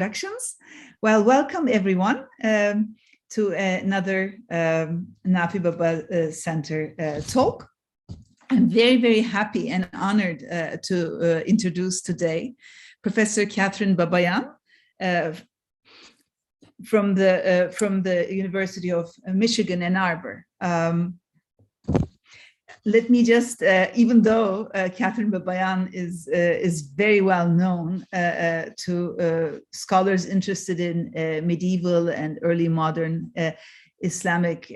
introductions. Well, welcome everyone to another Nafi Baba Center talk. I'm very, very happy and honored to introduce today Professor Kathryn Babayan from the University of Michigan, Ann Arbor. Let me just, even though Kathryn Babayan is very well known to scholars interested in medieval and early modern Islamic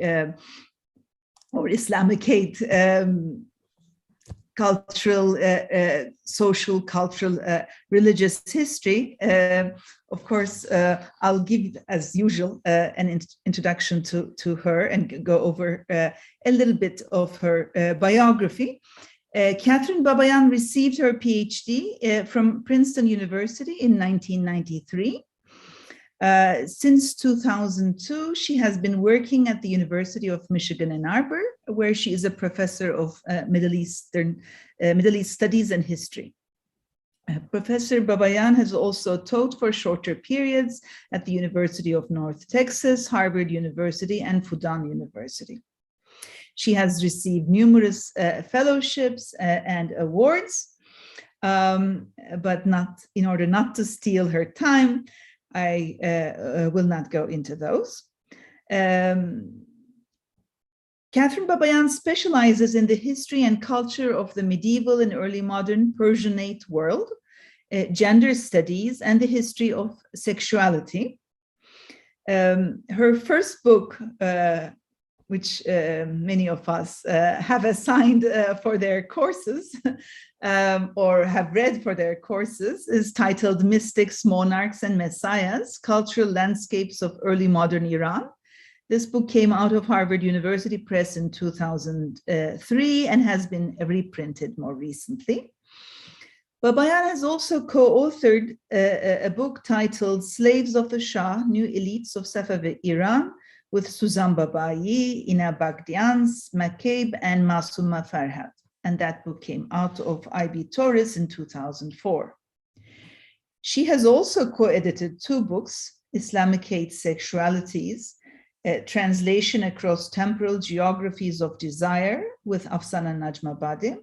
or Islamicate cultural, social, cultural, religious history. Of course, I'll give, as usual, an introduction to her and go over a little bit of her biography. Kathryn Babayan received her PhD from Princeton University in 1993. Since 2002, she has been working at the University of Michigan, Ann Arbor, where she is a professor of Middle East Studies and History. Professor Babayan has also taught for shorter periods at the University of North Texas, Harvard University, and Fudan University. She has received numerous fellowships and awards, but in order not to steal her time, I will not go into those. Kathryn Babayan specializes in the history and culture of the medieval and early modern Persianate world, gender studies, and the history of sexuality. Her first book, which many of us have assigned for their courses or have read for their courses, is titled Mystics, Monarchs, and Messiahs, Cultural Landscapes of Early Modern Iran. This book came out of Harvard University Press in 2003 and has been reprinted more recently. Babayan has also co-authored a book titled Slaves of the Shah, New Elites of Safavid Iran, with Suzan Babayi, Ina Bagdians, McCabe, and Masuma Farhad. And that book came out of IB Tauris in 2004. She has also co-edited two books, Islamicate Sexualities, Translation Across Temporal Geographies of Desire with Afsana Najmabadi.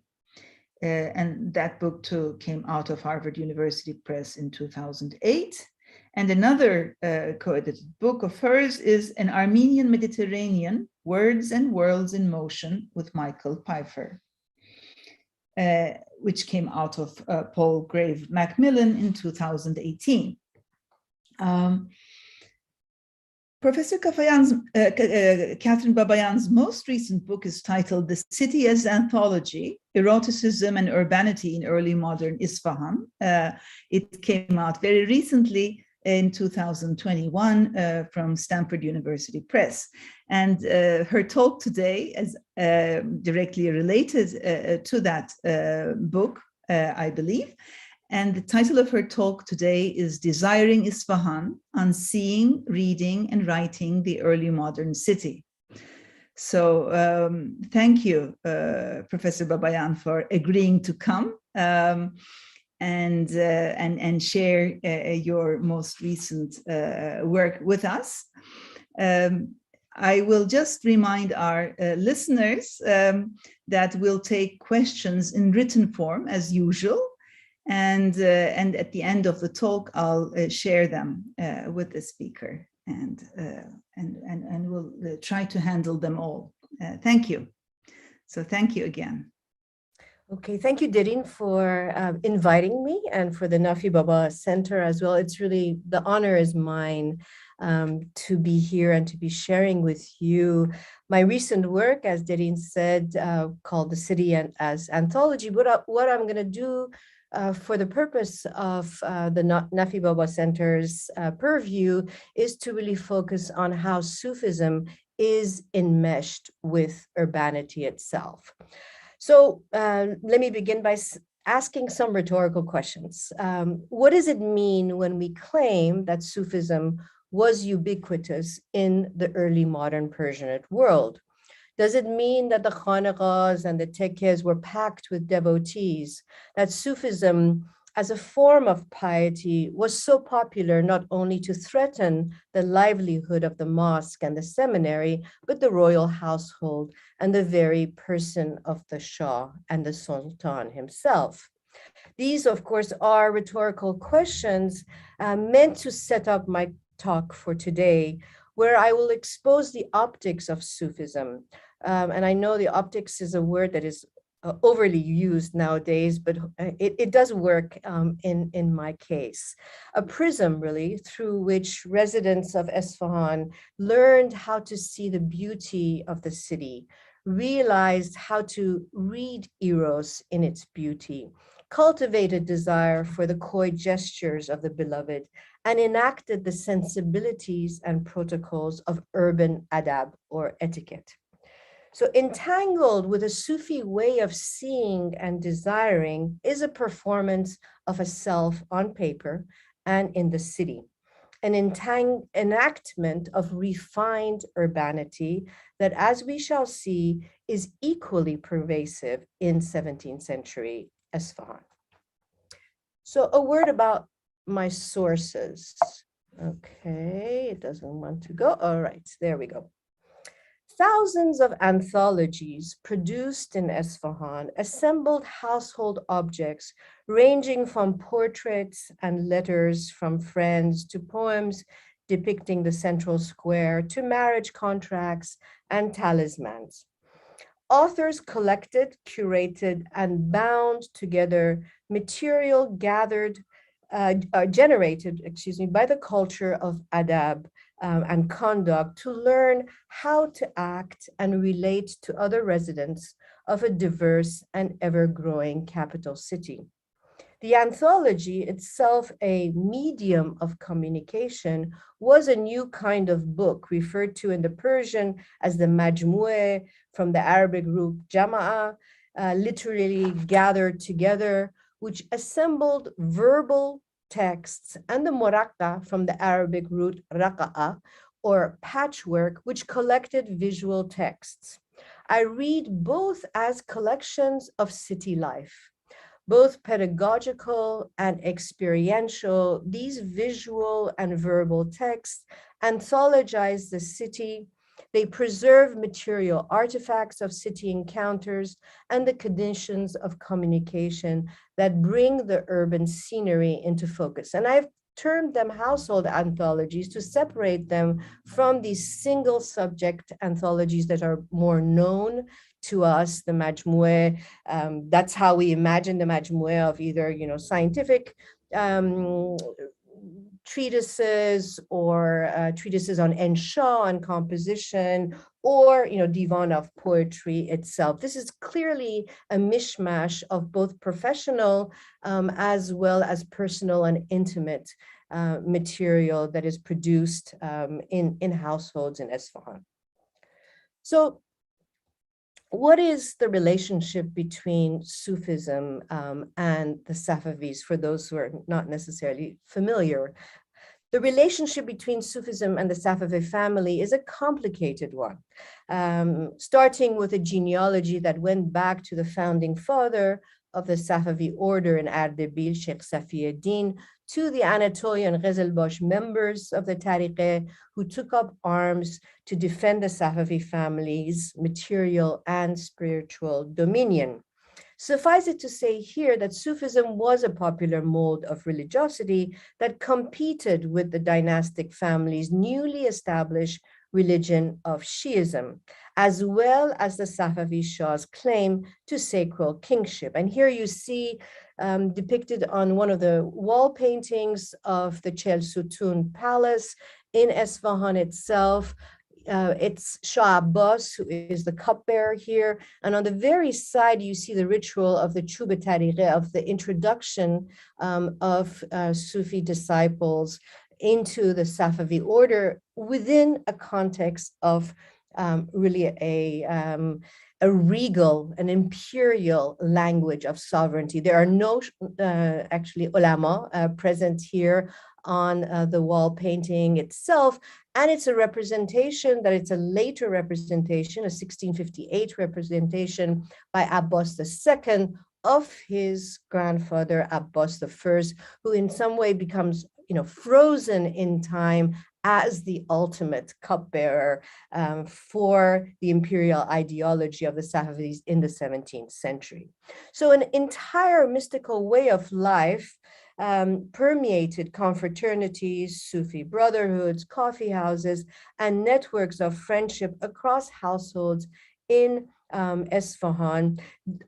And that book too came out of Harvard University Press in 2008. And another co-edited book of hers is An Armenian Mediterranean, Words and Worlds in Motion with Michael Pfeiffer, which came out of Palgrave Macmillan in 2018. Professor Kathryn Babayan's most recent book is titled The City as Anthology, Eroticism and Urbanity in Early Modern Isfahan. It came out very recently in 2021 from Stanford University Press. And her talk today is directly related to that book, I believe. And the title of her talk today is Desiring Isfahan, on Seeing, Reading, and Writing the Early Modern City. So thank you, Professor Babayan, for agreeing to come and share your most recent work with us. I will just remind our listeners that we'll take questions in written form as usual. And at the end of the talk, I'll share them with the speaker, and we'll try to handle them all. Thank you. So thank you again. Okay, thank you, Derin, for inviting me and for the Nafi Baba Center as well. It's really, the honor is mine to be here and to be sharing with you my recent work, as Derin said, called The City as Anthology. But what I'm going to do for the purpose of the Nafi Baba Center's purview is to really focus on how Sufism is enmeshed with urbanity itself. So let me begin by asking some rhetorical questions. What does it mean when we claim that Sufism was ubiquitous in the early modern Persianate world? Does it mean that the khanaqahs and the tekkes were packed with devotees, that Sufism as a form of piety was so popular not only to threaten the livelihood of the mosque and the seminary, but the royal household and the very person of the Shah and the Sultan himself. These, of course, are rhetorical questions meant to set up my talk for today, where I will expose the optics of Sufism. And I know the optics is a word that is overly used nowadays, but it does work in my case. A prism, really, through which residents of Isfahan learned how to see the beauty of the city, realized how to read Eros in its beauty, cultivated desire for the coy gestures of the beloved, and enacted the sensibilities and protocols of urban adab or etiquette. So entangled with a Sufi way of seeing and desiring is a performance of a self on paper and in the city, an enactment of refined urbanity that, as we shall see, is equally pervasive in 17th century Isfahan. So a word about my sources. Okay, it doesn't want to go. All right, there we go. Thousands of anthologies produced in Isfahan assembled household objects ranging from portraits and letters from friends to poems depicting the central square to marriage contracts and talismans. Authors collected, curated, and bound together material generated by the culture of Adab and conduct to learn how to act and relate to other residents of a diverse and ever-growing capital city. The anthology, itself a medium of communication, was a new kind of book referred to in the Persian as the majmu'eh, from the Arabic root jama'a, literally gathered together, which assembled verbal texts, and the muraqqa, from the Arabic root raqa'a, or patchwork, which collected visual texts. I read both as collections of city life. Both pedagogical and experiential, these visual and verbal texts anthologize the city. They preserve material artifacts of city encounters and the conditions of communication that bring the urban scenery into focus. And I've termed them household anthologies to separate them from these single subject anthologies that are more known to us, the majmu'eh. That's how we imagine the majmu'eh of either, scientific treatises or treatises on insha and composition, or divan of poetry itself. This is clearly a mishmash of both professional as well as personal and intimate material that is produced in households in Isfahan. So what is the relationship between Sufism and the Safavids, for those who are not necessarily familiar? The relationship between Sufism and the Safavid family is a complicated one, starting with a genealogy that went back to the founding father of the Safavi order in Ardebil, Sheikh Safiuddin, to the Anatolian Ghezelbash members of the Tariqeh who took up arms to defend the Safavi family's material and spiritual dominion. Suffice it to say here that Sufism was a popular mode of religiosity that competed with the dynastic family's newly established religion of Shiism, as well as the Safavi Shah's claim to sacral kingship. And here you see depicted on one of the wall paintings of the Chel Sutun Palace in Isfahan itself. It's Shah Abbas, who is the cupbearer here. And on the very side, you see the ritual of the Chub Tariqeh, of the introduction of Sufi disciples into the Safavi order within a context of really a regal, an imperial language of sovereignty. There are no actually ulama present here on the wall painting itself, and it's a representation that it's a later representation, a 1658 representation by Abbas II of his grandfather, Abbas I, who in some way becomes, frozen in time as the ultimate cupbearer for the imperial ideology of the Safavids in the 17th century. So an entire mystical way of life permeated confraternities, Sufi brotherhoods, coffee houses, and networks of friendship across households in Isfahan.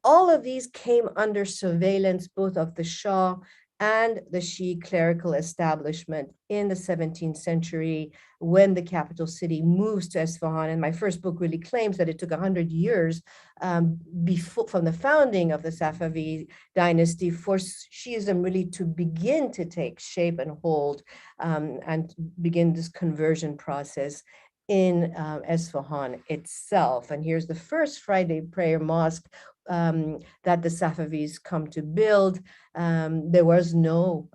All of these came under surveillance both of the Shah and the Shi'i clerical establishment in the 17th century when the capital city moves to Isfahan. And my first book really claims that it took 100 years before, from the founding of the Safavid dynasty for Shiism really to begin to take shape and hold and begin this conversion process in Isfahan itself. And here's the first Friday prayer mosque that the Safavids come to build. There was no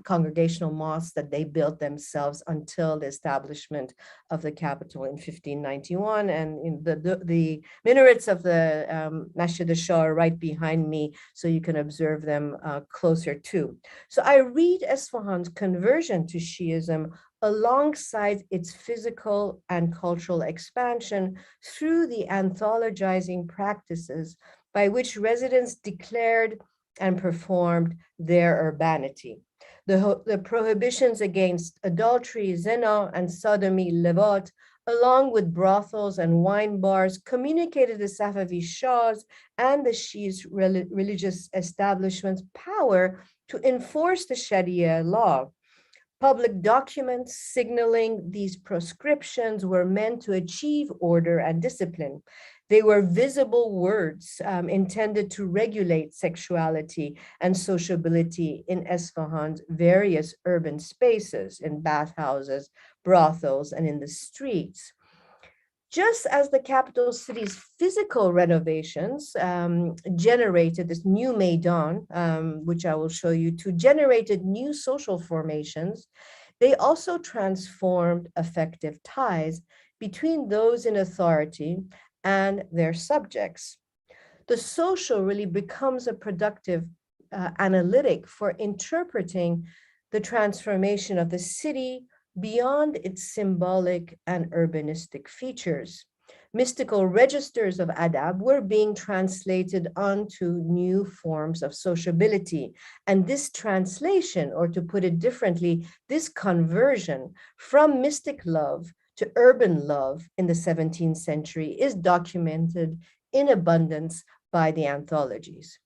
congregational mosque that they built themselves until the establishment of the capital in 1591. And in the minarets of the Masjid al-Shah are right behind me, so you can observe them closer too. So I read Isfahan's conversion to Shiism alongside its physical and cultural expansion through the anthologizing practices by which residents declared and performed their urbanity. The prohibitions against adultery, zina, and sodomy, levat, along with brothels and wine bars, communicated the Safavid Shahs and the Shi's religious establishments' power to enforce the Sharia law. Public documents signaling these proscriptions were meant to achieve order and discipline. They were visible words intended to regulate sexuality and sociability in Isfahan's various urban spaces, in bathhouses, brothels, and in the streets. Just as the capital city's physical renovations generated this new Maidan, which I will show you, generated new social formations, they also transformed effective ties between those in authority and their subjects. The social really becomes a productive analytic for interpreting the transformation of the city beyond its symbolic and urbanistic features. Mystical registers of Adab were being translated onto new forms of sociability. And this translation, or to put it differently, this conversion from mystic love to urban love in the 17th century is documented in abundance by the anthologies.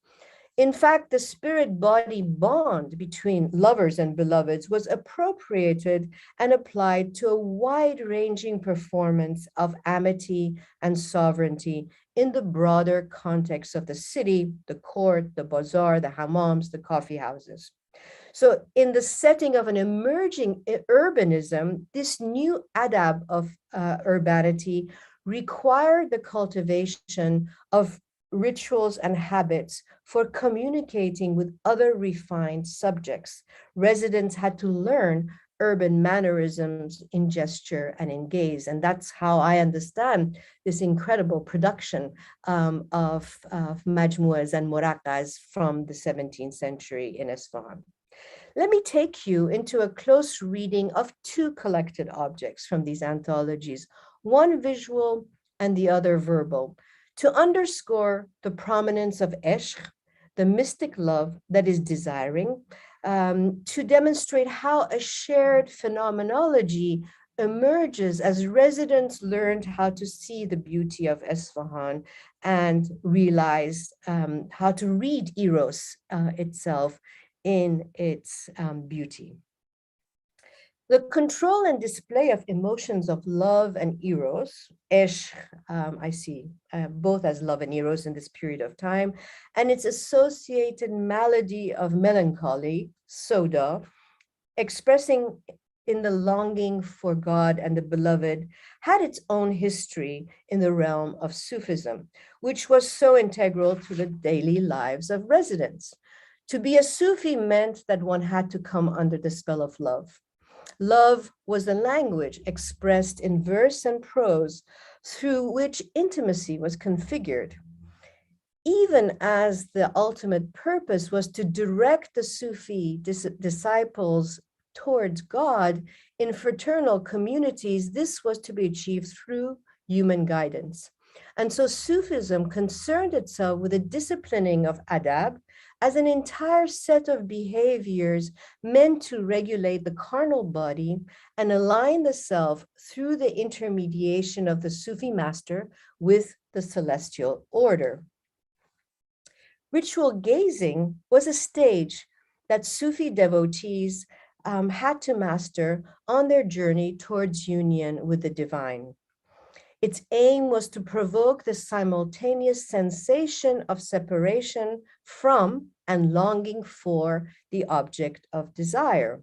In fact, the spirit-body bond between lovers and beloveds was appropriated and applied to a wide-ranging performance of amity and sovereignty in the broader context of the city, the court, the bazaar, the hammams, the coffee houses. So in the setting of an emerging urbanism, this new adab of urbanity required the cultivation of rituals and habits for communicating with other refined subjects. Residents had to learn urban mannerisms in gesture and in gaze. And that's how I understand this incredible production of majmuas and muraqqas from the 17th century in Isfahan. Let me take you into a close reading of two collected objects from these anthologies, one visual and the other verbal, to underscore the prominence of ishq, the mystic love that is desiring, to demonstrate how a shared phenomenology emerges as residents learned how to see the beauty of Isfahan and realize how to read Eros itself in its beauty. The control and display of emotions of love and eros, ishq, I see both as love and eros in this period of time, and its associated malady of melancholy, soda, expressing in the longing for God and the beloved, had its own history in the realm of Sufism, which was so integral to the daily lives of residents. To be a Sufi meant that one had to come under the spell of love. Love was a language expressed in verse and prose through which intimacy was configured. even as the ultimate purpose was to direct the Sufi disciples towards God in fraternal communities, this was to be achieved through human guidance. And so Sufism concerned itself with the disciplining of adab as an entire set of behaviors meant to regulate the carnal body and align the self through the intermediation of the Sufi master with the celestial order. Ritual gazing was a stage that Sufi devotees had to master on their journey towards union with the divine. Its aim was to provoke the simultaneous sensation of separation from and longing for the object of desire.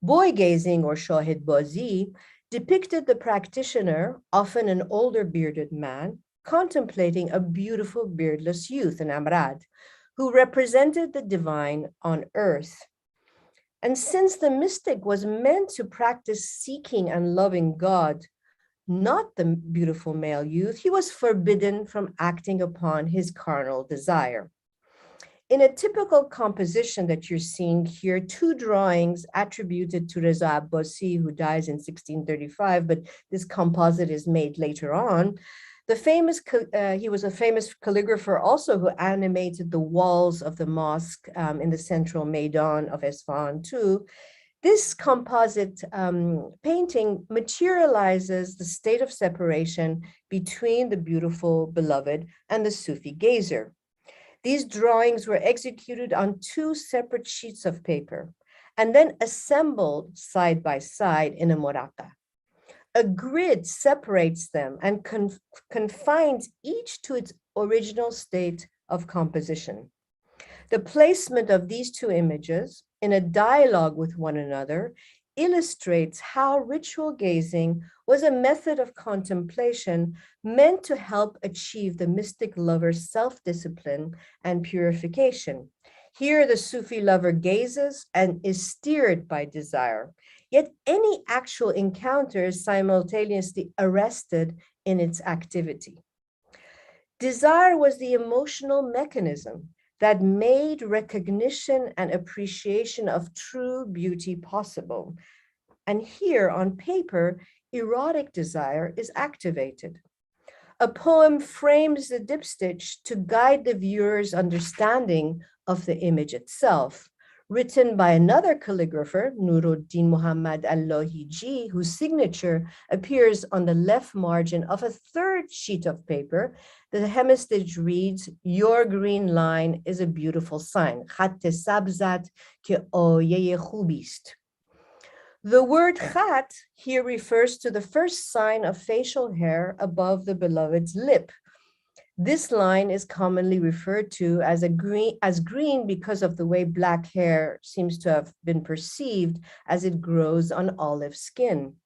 Boy gazing, or Shahid Bazi, depicted the practitioner, often an older bearded man, contemplating a beautiful beardless youth, an amrad, who represented the divine on earth. And since the mystic was meant to practice seeking and loving God, not the beautiful male youth, he was forbidden from acting upon his carnal desire. In a typical composition that you're seeing here, two drawings attributed to Reza Abbasi, who dies in 1635, but this composite is made later on. He was a famous calligrapher also who animated the walls of the mosque in the central Maidan of Isfahan too. This composite painting materializes the state of separation between the beautiful beloved and the Sufi gazer. These drawings were executed on two separate sheets of paper and then assembled side by side in a moraka. A grid separates them and confines each to its original state of composition. The placement of these two images in a dialogue with one another illustrates how ritual gazing was a method of contemplation meant to help achieve the mystic lover's self-discipline and purification. Here, the Sufi lover gazes and is steered by desire, yet any actual encounter is simultaneously arrested in its activity. Desire was the emotional mechanism that made recognition and appreciation of true beauty possible. And here on paper, erotic desire is activated. A poem frames the dipstitch to guide the viewer's understanding of the image itself, written by another calligrapher, Nuruddin Muhammad al-Lohiji, whose signature appears on the left margin of a third sheet of paper. The hemistich reads, "Your green line is a beautiful sign. Khat sabzat ke oye khubist." The word khat here refers to the first sign of facial hair above the beloved's lip. This line is commonly referred to as green because of the way black hair seems to have been perceived as it grows on olive skin.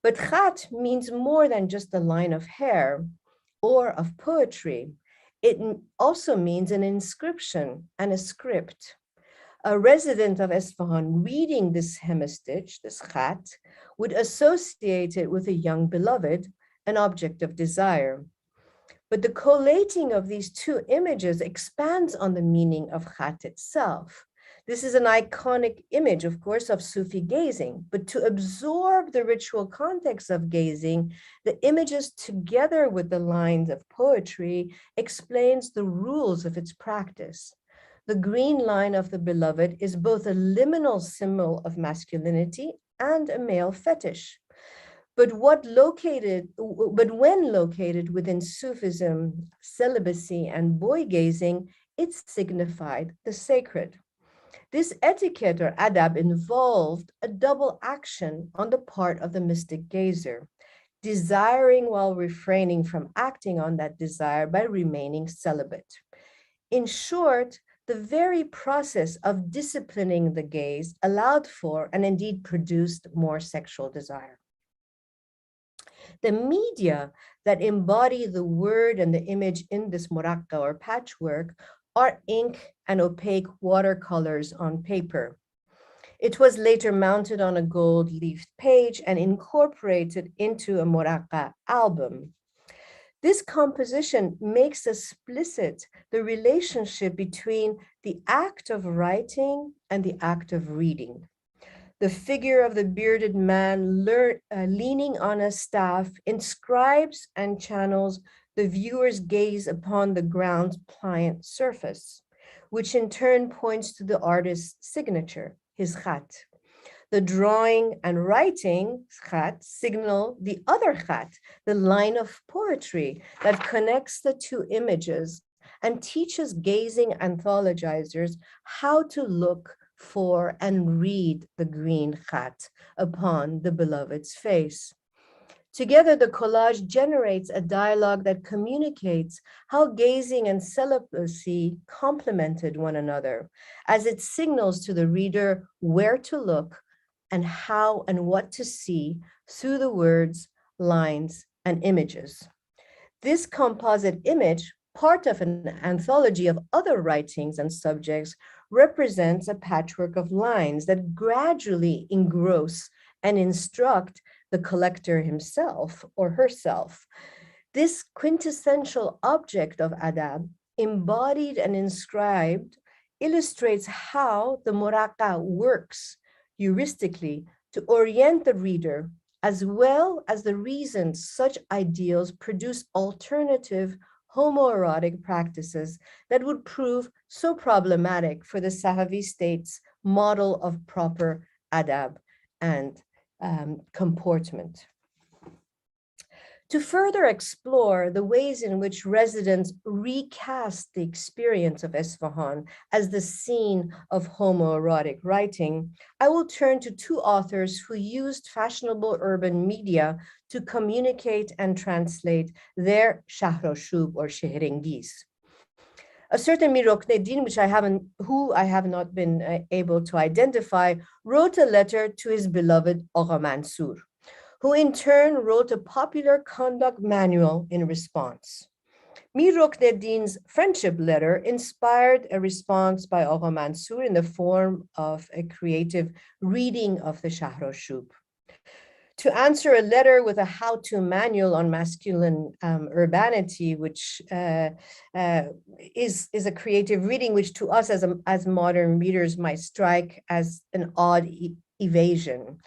But khat means more than just a line of hair or of poetry. It also means an inscription and a script. A resident of Isfahan reading this hemistich, this khat, would associate it with a young beloved, an object of desire. But the collating of these two images expands on the meaning of khat itself. This is an iconic image, of course, of Sufi gazing, but to absorb the ritual context of gazing, the images together with the lines of poetry explains the rules of its practice. The green line of the beloved is both a liminal symbol of masculinity and a male fetish. But when located within Sufism, celibacy, and boy gazing, it signified the sacred. This etiquette or adab involved a double action on the part of the mystic gazer, desiring while refraining from acting on that desire by remaining celibate. In short, the very process of disciplining the gaze allowed for and indeed produced more sexual desire. The media that embody the word and the image in this muraqqa or patchwork are ink and opaque watercolors on paper. It was later mounted on a gold-leafed page and incorporated into a muraqqa album. This composition makes explicit the relationship between the act of writing and the act of reading. The figure of the bearded man leaning on a staff inscribes and channels the viewer's gaze upon the ground's pliant surface, which in turn points to the artist's signature, his khat. The drawing and writing, khat, signal the other khat, the line of poetry that connects the two images and teaches gazing anthologizers how to look for and read the green khat upon the beloved's face. Together, the collage generates a dialogue that communicates how gazing and celibacy complemented one another, as it signals to the reader where to look and how and what to see through the words, lines, and images. This composite image, part of an anthology of other writings and subjects, represents a patchwork of lines that gradually engross and instruct the collector himself or herself. This quintessential object of Adab, embodied and inscribed, illustrates how the muraqa works heuristically to orient the reader, as well as the reasons such ideals produce alternative homoerotic practices that would prove so problematic for the Safavid state's model of proper adab and comportment. To further explore the ways in which residents recast the experience of Isfahan as the scene of homoerotic writing, I will turn to two authors who used fashionable urban media to communicate and translate their Shahroshub or Shehrengiz. A certain Mir Rukneddin, who I have not been able to identify, wrote a letter to his beloved Agha Mansur, who in turn wrote a popular conduct manual in response. Mir Rukneddin's friendship letter inspired a response by Agha Mansur in the form of a creative reading of the Shahroshub. To answer a letter with a how-to manual on masculine urbanity, which is a creative reading, which to us as modern readers might strike as an odd evasion.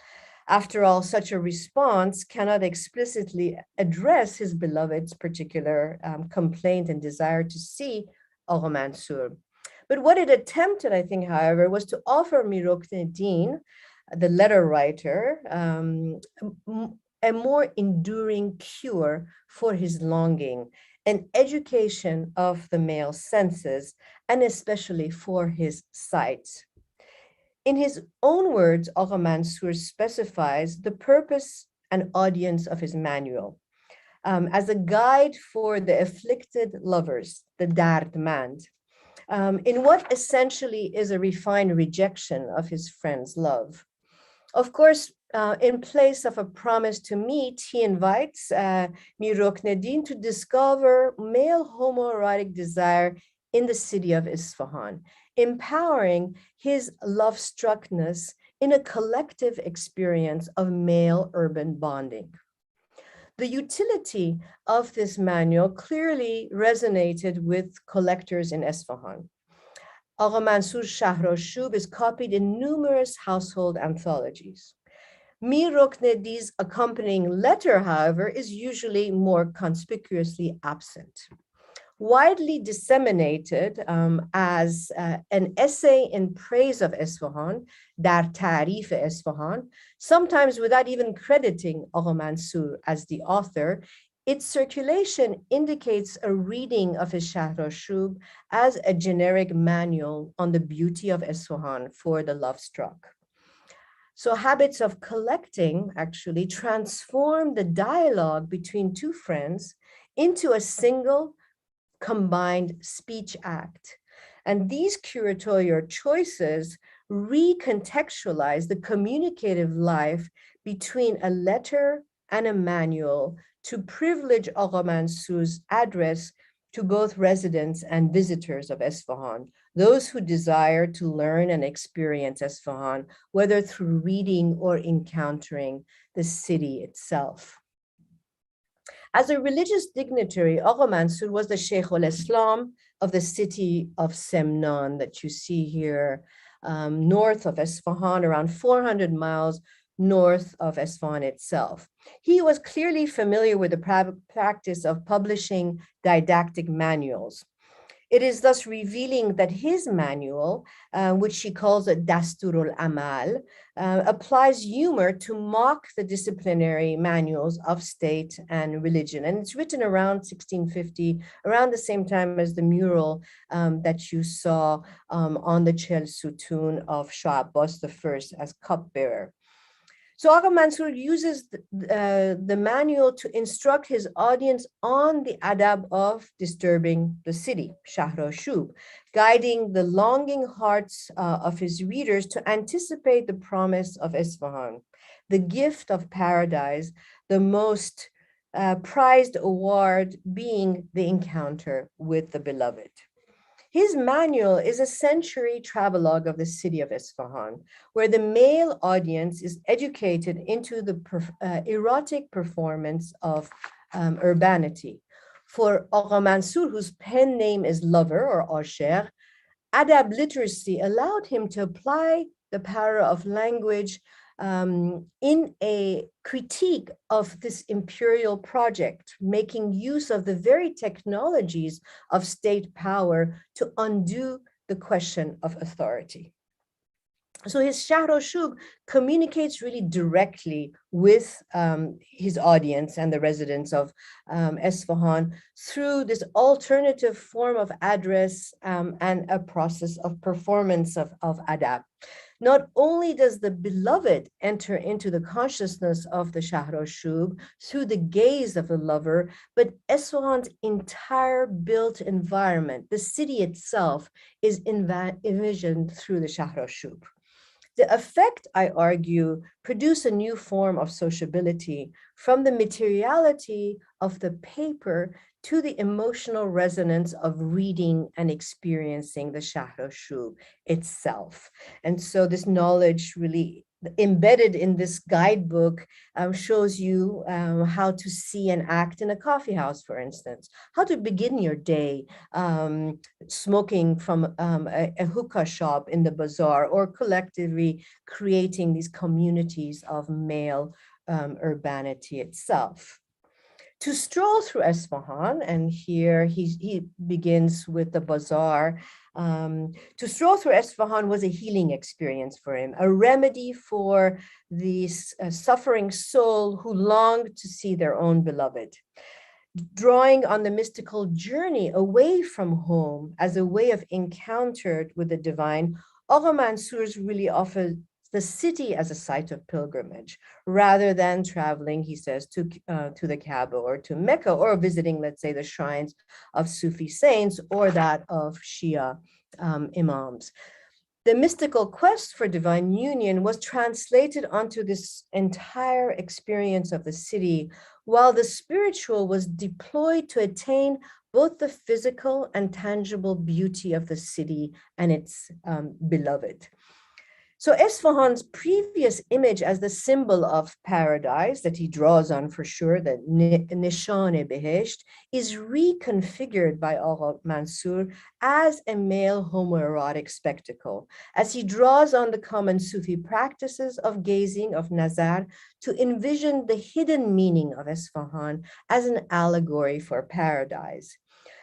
After all, such a response cannot explicitly address his beloved's particular complaint and desire to see Agha Mansur. But what it attempted, I think, however, was to offer Mir Rukneddin, the letter writer, a more enduring cure for his longing, an education of the male senses, and especially for his sight. In his own words, Agha Mansur specifies the purpose and audience of his manual as a guide for the afflicted lovers, the dardmand, in what essentially is a refined rejection of his friend's love. Of course, in place of a promise to meet, he invites Mir Rukneddin to discover male homoerotic desire in the city of Isfahan, empowering his love-struckness in a collective experience of male urban bonding. The utility of this manual clearly resonated with collectors in Isfahan. Agha Mansur's Shahroshub is copied in numerous household anthologies. Mir Rukneddin's accompanying letter, however, is usually more conspicuously absent. Widely disseminated as an essay in praise of Isfahan, Dar Tarif Isfahan, sometimes without even crediting Agha Mansur as the author, its circulation indicates a reading of his Shahroshub as a generic manual on the beauty of Isfahan for the love-struck. So habits of collecting actually transform the dialogue between two friends into a single combined speech act. And these curatorial choices recontextualize the communicative life between a letter and a manual to privilege Agha Mansur's address to both residents and visitors of Isfahan, those who desire to learn and experience Isfahan, whether through reading or encountering the city itself. As a religious dignitary, Agha Mansur was the Sheikh al-Islam of the city of Semnan that you see here, north of Isfahan, around 400 miles north of Isfahan itself. He was clearly familiar with the practice of publishing didactic manuals. It is thus revealing that his manual, which he calls a Dasturul Amal, applies humor to mock the disciplinary manuals of state and religion. And it's written around 1650, around the same time as the mural that you saw on the Chel Sutun of Shah Abbas I as cupbearer. So Agha Mansur uses the manual to instruct his audience on the adab of disturbing the city, Shahr-o-Shub, guiding the longing hearts of his readers to anticipate the promise of Isfahan, the gift of paradise, the most prized award being the encounter with the beloved. His manual is a century travelogue of the city of Isfahan, where the male audience is educated into the erotic performance of urbanity. For Agha Mansur, whose pen name is Lover or Asher, Adab literacy allowed him to apply the power of language in a critique of this imperial project, making use of the very technologies of state power to undo the question of authority. So his Shahr-o-Shub communicates really directly with his audience and the residents of Isfahan through this alternative form of address and a process of performance of adab. Not only does the beloved enter into the consciousness of the Shahr-o-Shub through the gaze of the lover, but Isfahan's entire built environment, the city itself, is envisioned through the Shahr-o-Shub. The effect, I argue, produced a new form of sociability from the materiality of the paper to the emotional resonance of reading and experiencing the Shahr-o-Shub itself. And so this knowledge really embedded in this guidebook shows you how to see and act in a coffee house, for instance, how to begin your day smoking from a hookah shop in the bazaar, or collectively creating these communities of male urbanity itself. To stroll through Isfahan, and here he begins with the bazaar. To stroll through Isfahan was a healing experience for him, a remedy for the suffering soul who longed to see their own beloved. Drawing on the mystical journey away from home as a way of encounter with the divine, Agha Mansur's really offers the city as a site of pilgrimage, rather than traveling, he says, to the Kaaba or to Mecca, or visiting, let's say, the shrines of Sufi saints or that of Shia imams. The mystical quest for divine union was translated onto this entire experience of the city, while the spiritual was deployed to attain both the physical and tangible beauty of the city and its beloved. So Isfahan's previous image as the symbol of paradise that he draws on for sure, the Nishan-e-Behesht, is reconfigured by Agha Mansur as a male homoerotic spectacle, as he draws on the common Sufi practices of gazing, of nazar, to envision the hidden meaning of Isfahan as an allegory for paradise.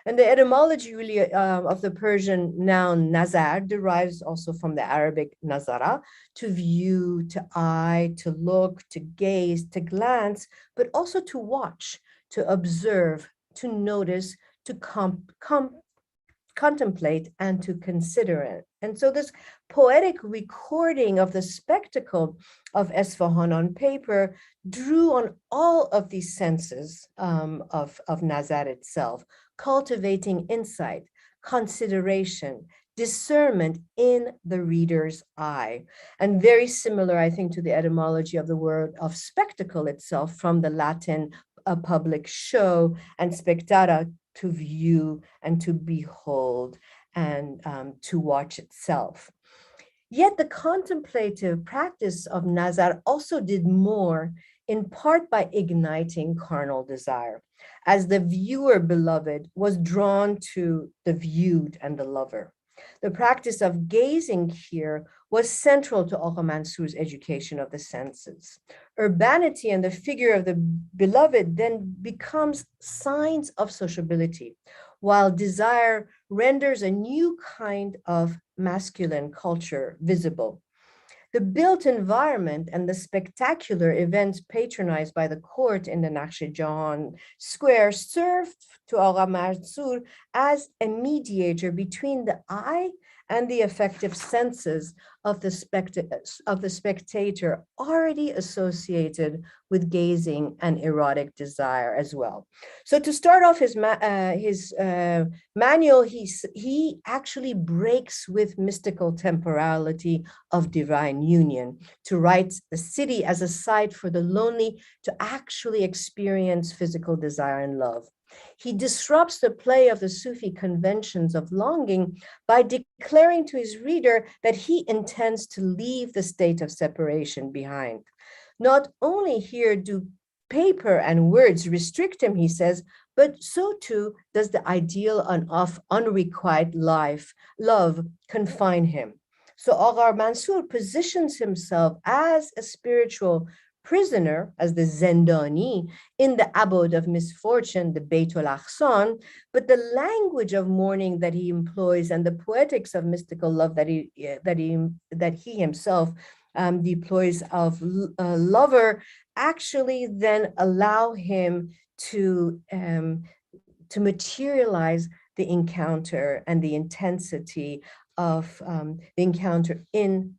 And the etymology really of the Persian noun nazar derives also from the Arabic nazara, to view, to eye, to look, to gaze, to glance, but also to watch, to observe, to notice, to contemplate, and to consider it. And so this poetic recording of the spectacle of Isfahan on paper drew on all of these senses of nazar itself, cultivating insight, consideration, discernment in the reader's eye. And very similar, I think, to the etymology of the word of spectacle itself, from the Latin public show, and spectara, to view and to behold and to watch itself. Yet the contemplative practice of nazar also did more in part by igniting carnal desire, as the viewer beloved was drawn to the viewed and the lover. The practice of gazing here was central to Agha Mansur's education of the senses. Urbanity and the figure of the beloved then becomes signs of sociability, while desire renders a new kind of masculine culture visible. The built environment and the spectacular events patronized by the court in the Naqsh Jahan Square served to Agha Mansur as a mediator between the eye and the affective senses of the spectator, already associated with gazing and erotic desire as well. So to start off his manual, he actually breaks with mystical temporality of divine union to write the city as a site for the lonely to actually experience physical desire and love. He disrupts the play of the Sufi conventions of longing by declaring to his reader that he intends to leave the state of separation behind. Not only here do paper and words restrict him, he says, but so too does the ideal of unrequited love confine him. So Agha Mansur positions himself as a spiritual prisoner, as the Zendani, in the abode of misfortune, the Beitul Akhsan, but the language of mourning that he employs and the poetics of mystical love that he himself deploys of lover actually then allow him to materialize the encounter and the intensity of the encounter in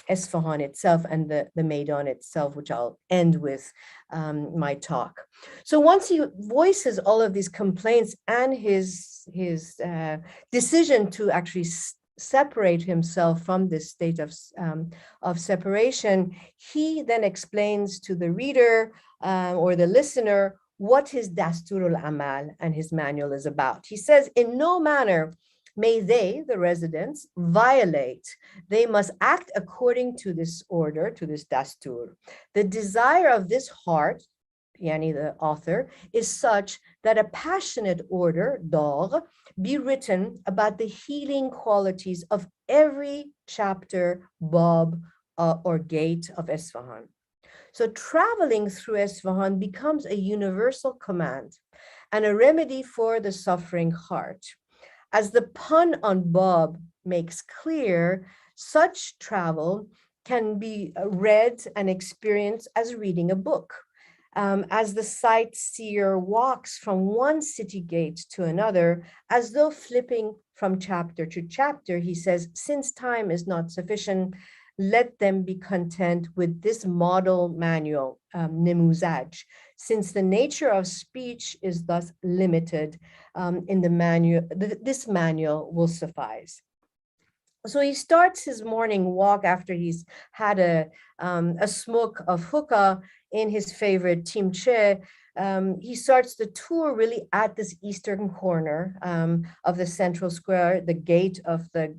Isfahan itself and the Maidan itself, which I'll end with my talk. So once he voices all of these complaints and his decision to actually separate himself from this state of separation, he then explains to the reader or the listener what his Dasturul Amal and his manual is about. He says, in no manner may they, the residents, violate. They must act according to this order, to this dastur. The desire of this heart, Yani the author, is such that a passionate order, dog, be written about the healing qualities of every chapter, bab, or gate of Isfahan. So traveling through Isfahan becomes a universal command and a remedy for the suffering heart. As the pun on Bab makes clear, such travel can be read and experienced as reading a book. As the sightseer walks from one city gate to another, as though flipping from chapter to chapter, he says, since time is not sufficient, let them be content with this model manual, Nemuzaj, since the nature of speech is thus limited in the manual, this manual will suffice. So he starts his morning walk after he's had a smoke of hookah in his favorite timche. He starts the tour really at this eastern corner of the central square, the gate of the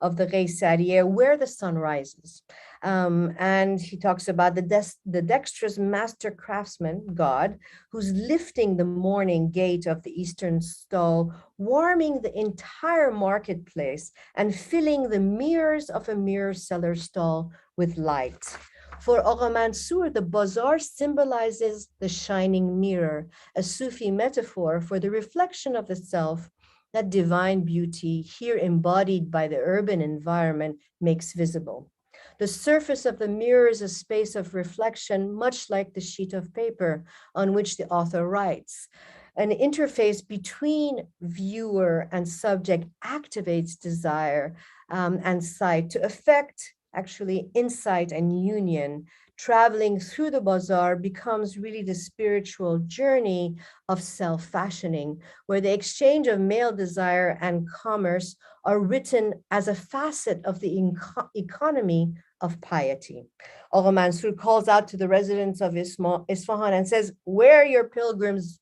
Ghaysariye, where the sun rises. And he talks about the dexterous master craftsman, God, who's lifting the morning gate of the eastern stall, warming the entire marketplace and filling the mirrors of a mirror seller stall with light. For Agha Mansur, the bazaar symbolizes the shining mirror, a Sufi metaphor for the reflection of the self that divine beauty, here embodied by the urban environment, makes visible. The surface of the mirror is a space of reflection, much like the sheet of paper on which the author writes. An interface between viewer and subject activates desire and sight to affect actually insight and union. Traveling through the bazaar becomes really the spiritual journey of self-fashioning, where the exchange of male desire and commerce are written as a facet of the economy of piety. Agha Mansur calls out to the residents of Isfahan and says, wear your pilgrim's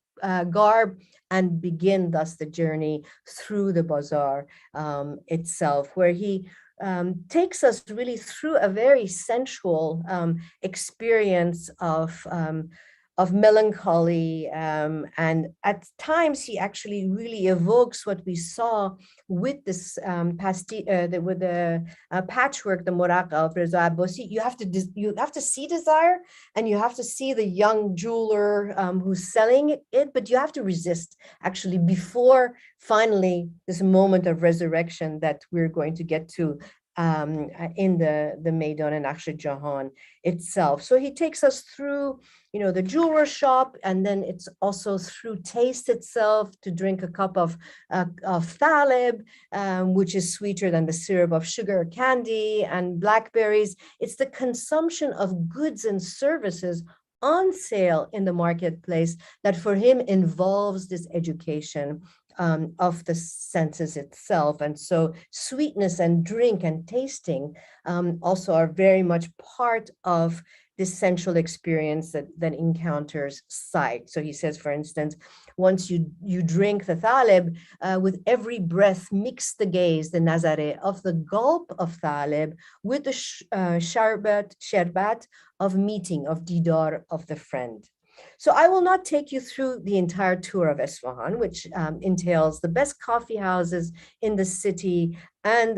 garb and begin thus the journey through the bazaar itself, where he takes us really through a very sensual experience of melancholy, and at times he actually really evokes what we saw with this with the patchwork, the Moraqa of Reza Abbosi. You have to see desire, and you have to see the young jeweler who's selling it, but you have to resist actually before finally this moment of resurrection that we're going to get to in the Maidan and Naqsh Jahan itself. So he takes us through, the jeweler shop, and then it's also through taste itself, to drink a cup of thalib, which is sweeter than the syrup of sugar or candy, and blackberries. It's the consumption of goods and services on sale in the marketplace that for him involves this education of the senses itself. And so sweetness and drink and tasting also are very much part of this sensual experience that encounters sight. So he says, for instance, once you drink the thalib, with every breath mix the gaze, the nazare of the gulp of thalib with the sharbat of meeting, of didar, of the friend. So I will not take you through the entire tour of Isfahan, which entails the best coffee houses in the city, and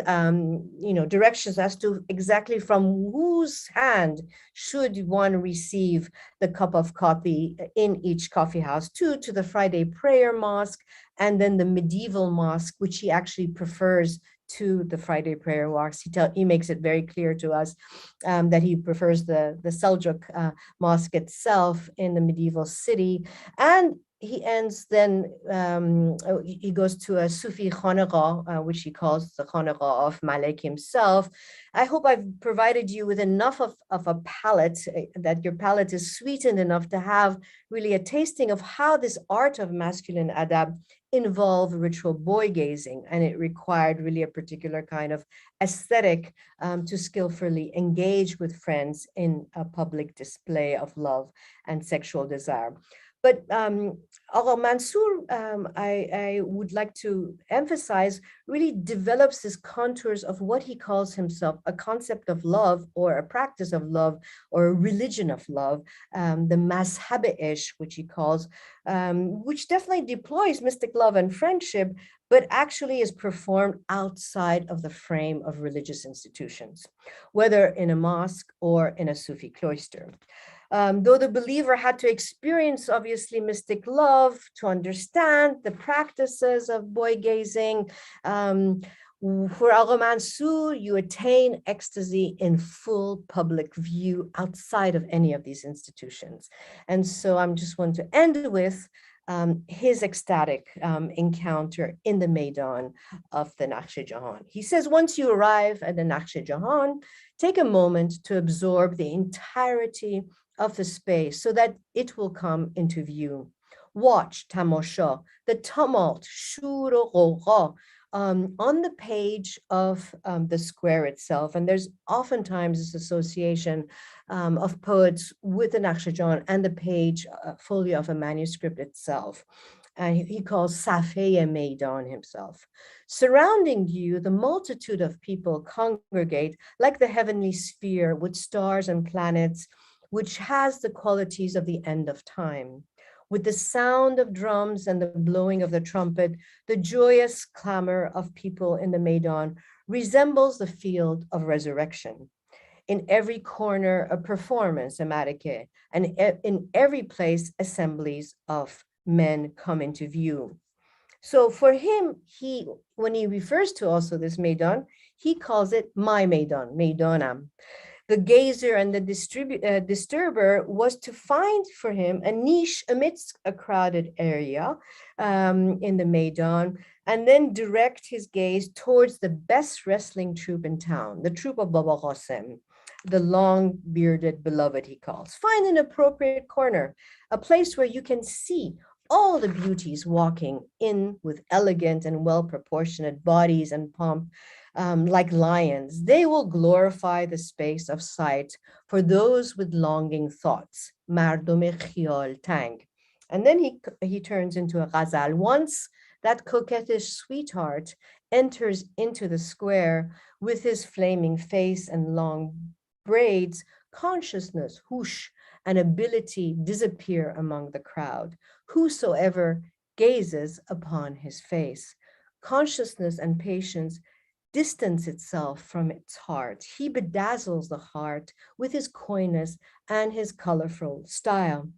directions as to exactly from whose hand should one receive the cup of coffee in each coffee house, to the Friday prayer mosque, and then the medieval mosque, which he actually prefers to the Friday prayer mosque. He makes it very clear to us that he prefers the Seljuk mosque itself in the medieval city. And he ends then, he goes to a Sufi Khanaqah, which he calls the Khanaqah of Malik himself. I hope I've provided you with enough of a palate, that your palate is sweetened enough to have really a tasting of how this art of masculine adab involved ritual boy gazing, and it required really a particular kind of aesthetic to skillfully engage with friends in a public display of love and sexual desire. But Agha Mansour, I would like to emphasize, really develops his contours of what he calls himself a concept of love, or a practice of love, or a religion of love, the Mazhab-e-Ishq, which he calls, which definitely deploys mystic love and friendship, but actually is performed outside of the frame of religious institutions, whether in a mosque or in a Sufi cloister. Though the believer had to experience, obviously, mystic love to understand the practices of boy gazing, for Agha Mansour, you attain ecstasy in full public view outside of any of these institutions. And so I'm just want to end with his ecstatic encounter in the Maidan of the Naqsh Jahan. He says, once you arrive at the Naqsh Jahan, take a moment to absorb the entirety of the space so that it will come into view. Watch, tamasha, the tumult, shur o ghawgha, on the page of the square itself. And there's oftentimes this association of poets with the Naqsh Jahan and the page folio of a manuscript itself. And he calls Safei Maidan himself. Surrounding you, the multitude of people congregate like the heavenly sphere with stars and planets, which has the qualities of the end of time. With the sound of drums and the blowing of the trumpet, the joyous clamor of people in the Maidan resembles the field of resurrection. In every corner, a performance, a marike, and in every place, assemblies of men come into view. So for him, when he refers to also this Maidan, he calls it my Maidan, Maidanam. The gazer and the disturber was to find for him a niche amidst a crowded area in the Maidan, and then direct his gaze towards the best wrestling troupe in town, the troupe of Baba Qasim, the long-bearded beloved, he calls. Find an appropriate corner, a place where you can see all the beauties walking in with elegant and well-proportionate bodies and pomp, like lions. They will glorify the space of sight for those with longing thoughts. Mardom khiyal tang. And then he turns into a ghazal. Once that coquettish sweetheart enters into the square with his flaming face and long braids, consciousness, whoosh, and ability disappear among the crowd. Whosoever gazes upon his face, consciousness and patience distance itself from its heart. He bedazzles the heart with his coyness and his colorful style.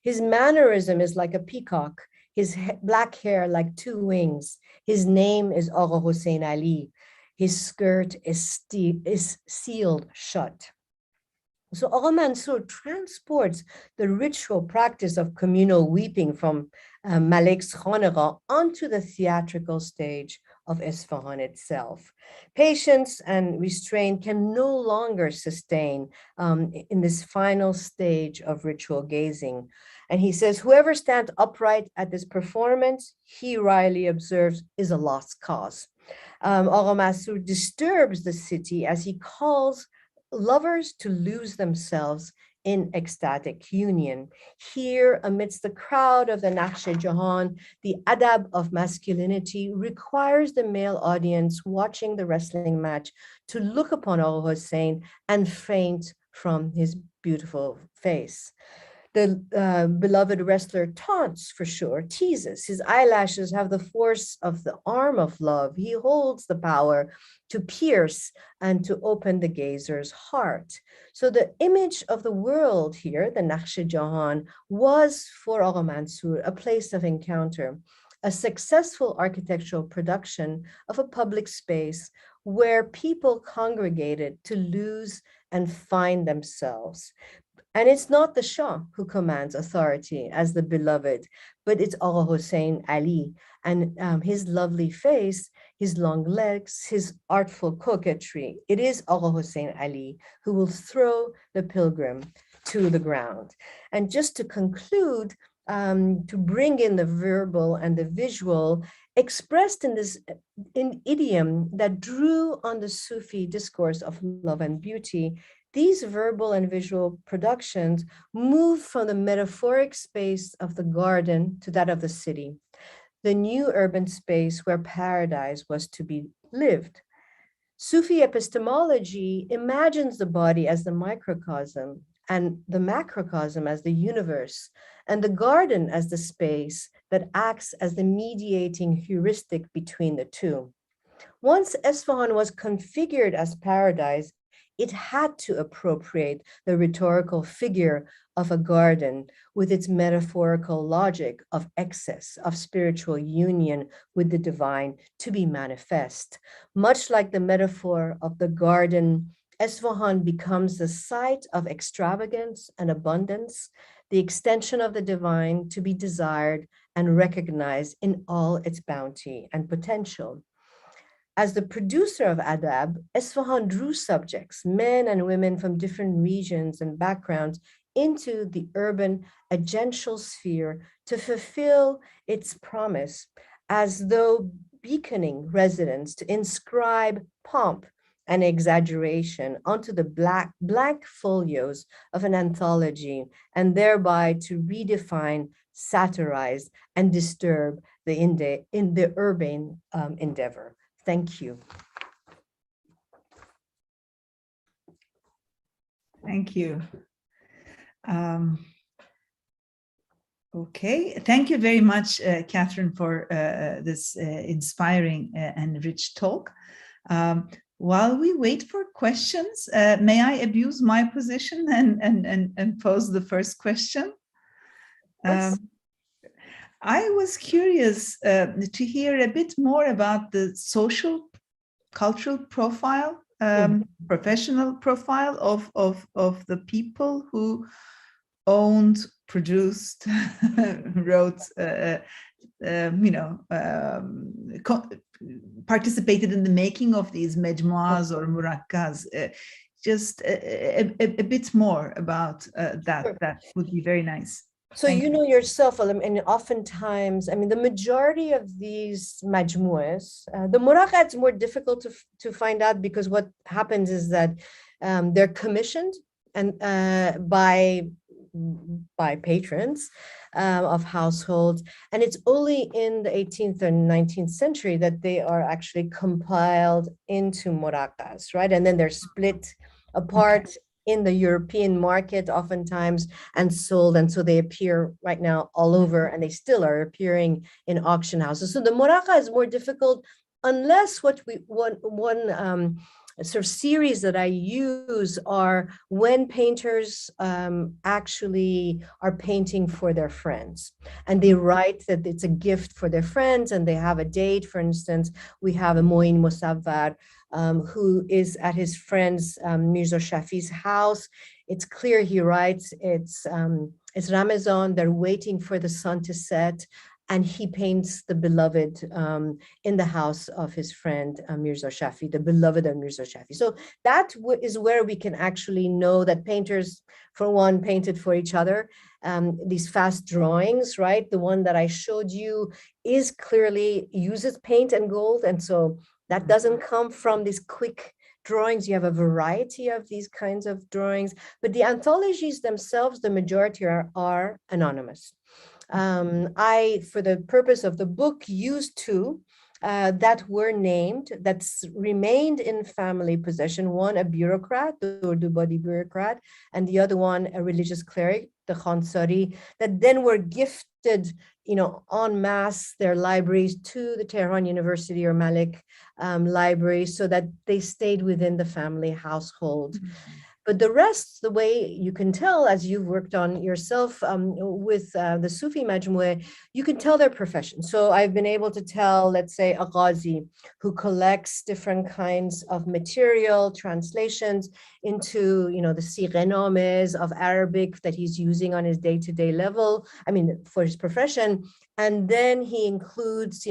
His mannerism is like a peacock, his black hair like two wings. His name is Agha Hussein Ali. His skirt is sealed shut. So Agha Mansur transports the ritual practice of communal weeping from Malik's Khanagah onto the theatrical stage of Isfahan itself. Patience and restraint can no longer sustain in this final stage of ritual gazing. And he says, whoever stands upright at this performance, he wryly observes, is a lost cause. Agha Mansur disturbs the city as he calls lovers to lose themselves in ecstatic union. Here, amidst the crowd of the Nakhsh-e-Jahan, the Adab of masculinity requires the male audience watching the wrestling match to look upon Agha Hussein and faint from his beautiful face. The beloved wrestler taunts, for sure, teases. His eyelashes have the force of the arm of love. He holds the power to pierce and to open the gazer's heart. So the image of the world here, the Nakhsh-e-Jahan, was for Agha Mansur a place of encounter, a successful architectural production of a public space where people congregated to lose and find themselves. And it's not the Shah who commands authority as the beloved, but it's Agha Hussein Ali and his lovely face, his long legs, his artful coquetry. It is Agha Hussein Ali who will throw the pilgrim to the ground. And just to conclude, to bring in the verbal and the visual expressed in this idiom that drew on the Sufi discourse of love and beauty, these verbal and visual productions move from the metaphoric space of the garden to that of the city, the new urban space where paradise was to be lived. Sufi epistemology imagines the body as the microcosm and the macrocosm as the universe, and the garden as the space that acts as the mediating heuristic between the two. Once Isfahan was configured as paradise, it had to appropriate the rhetorical figure of a garden with its metaphorical logic of excess, of spiritual union with the divine to be manifest. Much like the metaphor of the garden, Isfahan becomes the site of extravagance and abundance, the extension of the divine to be desired and recognized in all its bounty and potential. As the producer of Adab, Isfahan drew subjects, men and women from different regions and backgrounds, into the urban agential sphere to fulfill its promise, as though beaconing residents to inscribe pomp and exaggeration onto the blank folios of an anthology, and thereby to redefine, satirize, and disturb in the urban endeavor. Thank you. Thank you. Okay, thank you very much, Kathryn, for this inspiring and rich talk. While we wait for questions, may I abuse my position and pose the first question? I was curious to hear a bit more about the social, cultural profile, professional profile of the people who owned, produced, wrote, participated in the making of these mejmuas or murakkas. Just a bit more about that. Sure. That would be very nice. So you know yourself, and oftentimes, I mean, the majority of these majmuas, the muraqqat is more difficult to find out, because what happens is that they're commissioned and by by patrons of households. And it's only in the 18th and 19th century that they are actually compiled into muraqas, right? And then they're split apart in the European market oftentimes and sold. And so they appear right now all over, and they still are appearing in auction houses. So the muraqa is more difficult unless one sort of series that I use are when painters actually are painting for their friends, and they write that it's a gift for their friends, and they have a date. For instance, we have a Moin Musawwar who is at his friend's Mirza Shafi's house. It's clear he writes, it's Ramadan, they're waiting for the sun to set, and he paints the beloved in the house of his friend Mirza Shafi, the beloved of Mirza Shafi. So that is where we can actually know that painters, for one, painted for each other. These fast drawings, right? The one that I showed you is clearly uses paint and gold. And so that doesn't come from these quick drawings. You have a variety of these kinds of drawings, but the anthologies themselves, the majority are anonymous. I, for the purpose of the book, used two that were named, that's remained in family possession. One, a bureaucrat, the Urdu body bureaucrat, and the other one, a religious cleric, the Khansari, that then were gifted, en masse, their libraries to the Tehran University or Malik library, so that they stayed within the family household. But the rest, the way you can tell, as you've worked on yourself with the Sufi Majmou'ah, you can tell their profession. So I've been able to tell, let's say, a Ghazi who collects different kinds of material, translations into, the sigh-e-names of Arabic that he's using on his day-to-day level, for his profession. And then he includes,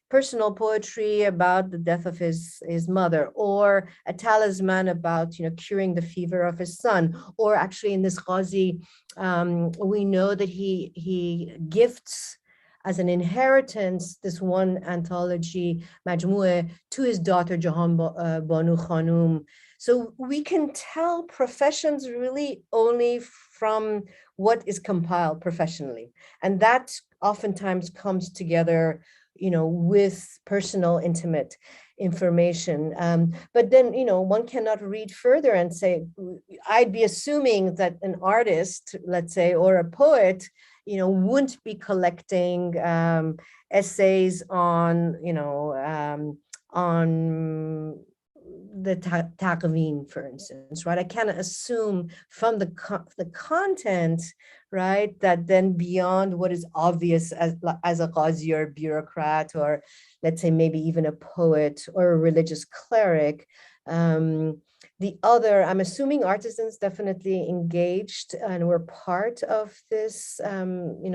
personal poetry about the death of his mother, or a talisman about curing the fever of his son, or actually in this Ghazi, we know that he gifts as an inheritance this one anthology Majmou'ah to his daughter Jahan Banu Khanum. So we can tell professions really only from what is compiled professionally, and that oftentimes comes together with personal, intimate information. But then, one cannot read further and say, I'd be assuming that an artist, let's say, or a poet, wouldn't be collecting essays on the taqveen, for instance, right? I cannot assume from the content, right, that then beyond what is obvious as a Ghazi or a bureaucrat, or let's say maybe even a poet or a religious cleric. The other, I'm assuming artisans definitely engaged and were part of this,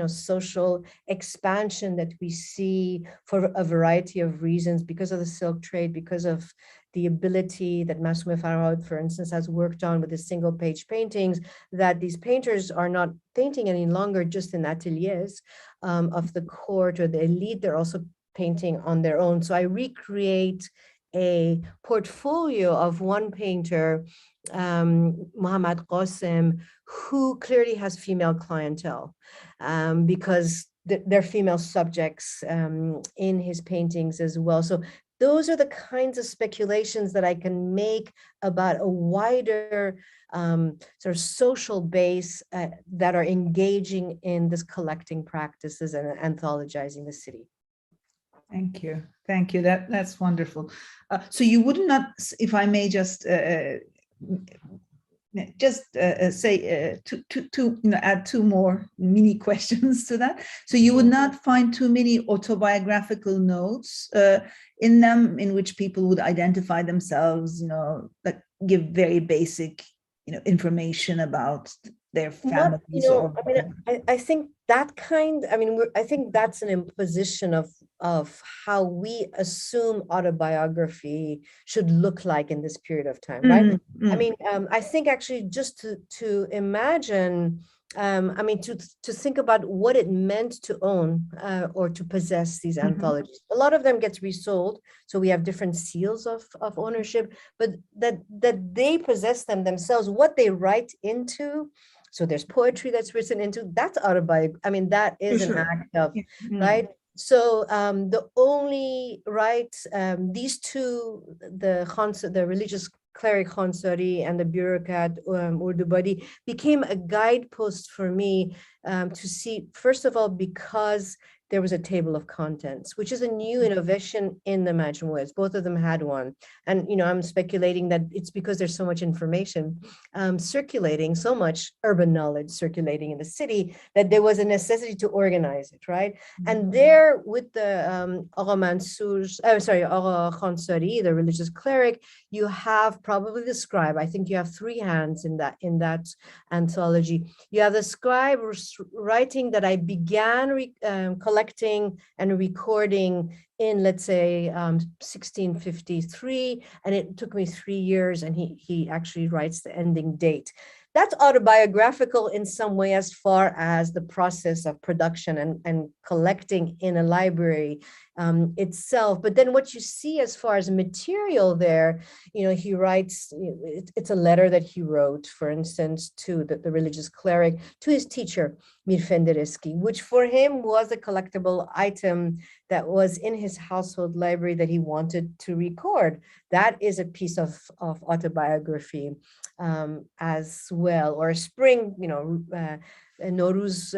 social expansion that we see for a variety of reasons, because of the silk trade, because of the ability that Masum Farhad, for instance, has worked on with the single page paintings, that these painters are not painting any longer just in ateliers of the court or the elite, they're also painting on their own. So I recreate a portfolio of one painter, Muhammad Qasim, who clearly has female clientele because they're female subjects in his paintings as well. So those are the kinds of speculations that I can make about a wider sort of social base that are engaging in this collecting practices and anthologizing the city. Thank you. Thank you. That's wonderful. So you would not, if I may just say, add two more mini questions to that. So you would not find too many autobiographical notes in them in which people would identify themselves, like give very basic, information about their families. I think that kind, I think that's an imposition of how we assume autobiography should look like in this period of time, right? I think actually just to imagine, to think about what it meant to own or to possess these anthologies. A lot of them gets resold, so we have different seals of ownership, but that they possess them themselves, what they write into. So there's poetry that's written into, that's autobiography. I mean, that is an act of, right? So the only, right, these two, the religious cleric Khansari and the bureaucrat Urdubadi became a guidepost for me to see, first of all, because there was a table of contents, which is a new innovation in the Majmu'as. Both of them had one. And, you know, I'm speculating that it's because there's so much information circulating, so much urban knowledge circulating in the city, that there was a necessity to organize it, right? And there with the Agha Agha Khansari, the religious cleric, you have probably the scribe. I think you have three hands in that anthology. You have the scribe writing that I began collecting and recording in, let's say, 1653, and it took me 3 years, and he actually writes the ending date. That's autobiographical in some way as far as the process of production and collecting in a library itself. But then what you see as far as material there, you know, he writes, it's a letter that he wrote, for instance, to the religious cleric, to his teacher, Mir Fendereski, which for him was a collectible item that was in his household library that he wanted to record. That is a piece of autobiography as well. Or a spring, you know, a Nowruz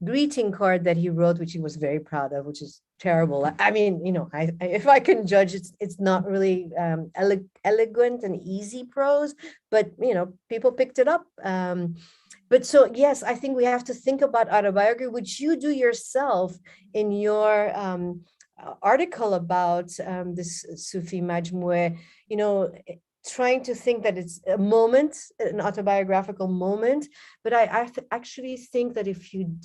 greeting card that he wrote, which he was very proud of, which is terrible. I mean, you know, if I can judge, it's not really elegant and easy prose, but, you know, people picked it up. But so, yes, I think we have to think about autobiography, which you do yourself in your article about this Sufi Majmua, you know, trying to think that it's a moment, an autobiographical moment. But I actually think that if you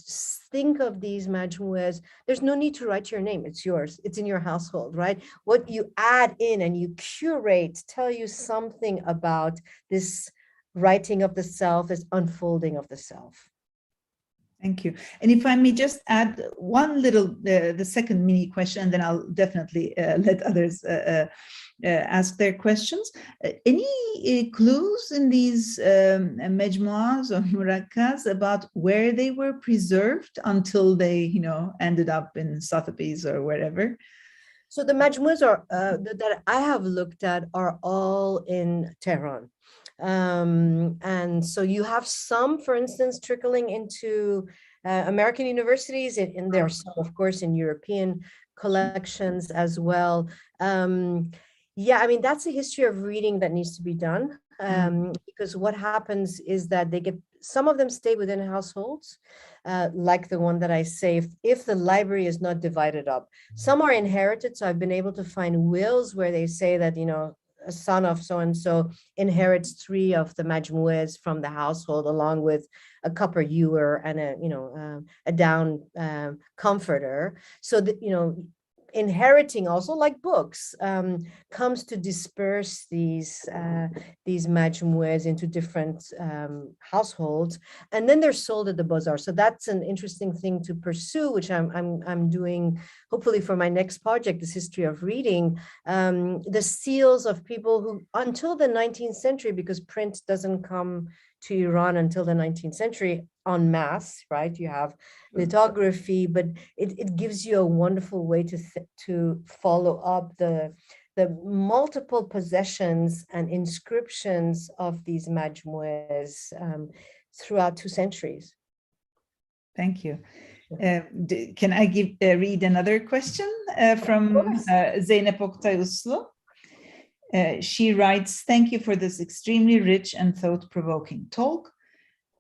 think of these majmuas, there's no need to write your name. It's yours. It's in your household, right? What you add in and you curate tell you something about this writing of the self, this unfolding of the self. Thank you. And if I may just add one little, the second mini question, and then I'll definitely let others ask their questions. Any clues in these mejmuas or murakas about where they were preserved until they, you know, ended up in Safavids or wherever? So the majmuas are that I have looked at are all in Tehran. And so you have some, for instance, trickling into American universities, and there are some, of course, in European collections as well. Yeah, I mean, that's a history of reading that needs to be done, because what happens is that they get, some of them stay within households, like the one that I saved, if the library is not divided up. Some are inherited, so I've been able to find wills where they say that, you know, a son of so-and-so inherits 3 of the majmuas from the household, along with a copper ewer and a, you know, a down comforter. So that, you know, inheriting also, like books, comes to disperse these majmuas into different households, and then they're sold at the bazaar. So that's an interesting thing to pursue, which I'm doing hopefully for my next project, this history of reading, the seals of people who, until the 19th century, because print doesn't come to Iran until the 19th century en masse, right? You have lithography, but it gives you a wonderful way to follow up the multiple possessions and inscriptions of these majmuas throughout 2 centuries. Thank you. Can I read another question from Zeynep Oktay Uslu? She writes, thank you for this extremely rich and thought-provoking talk.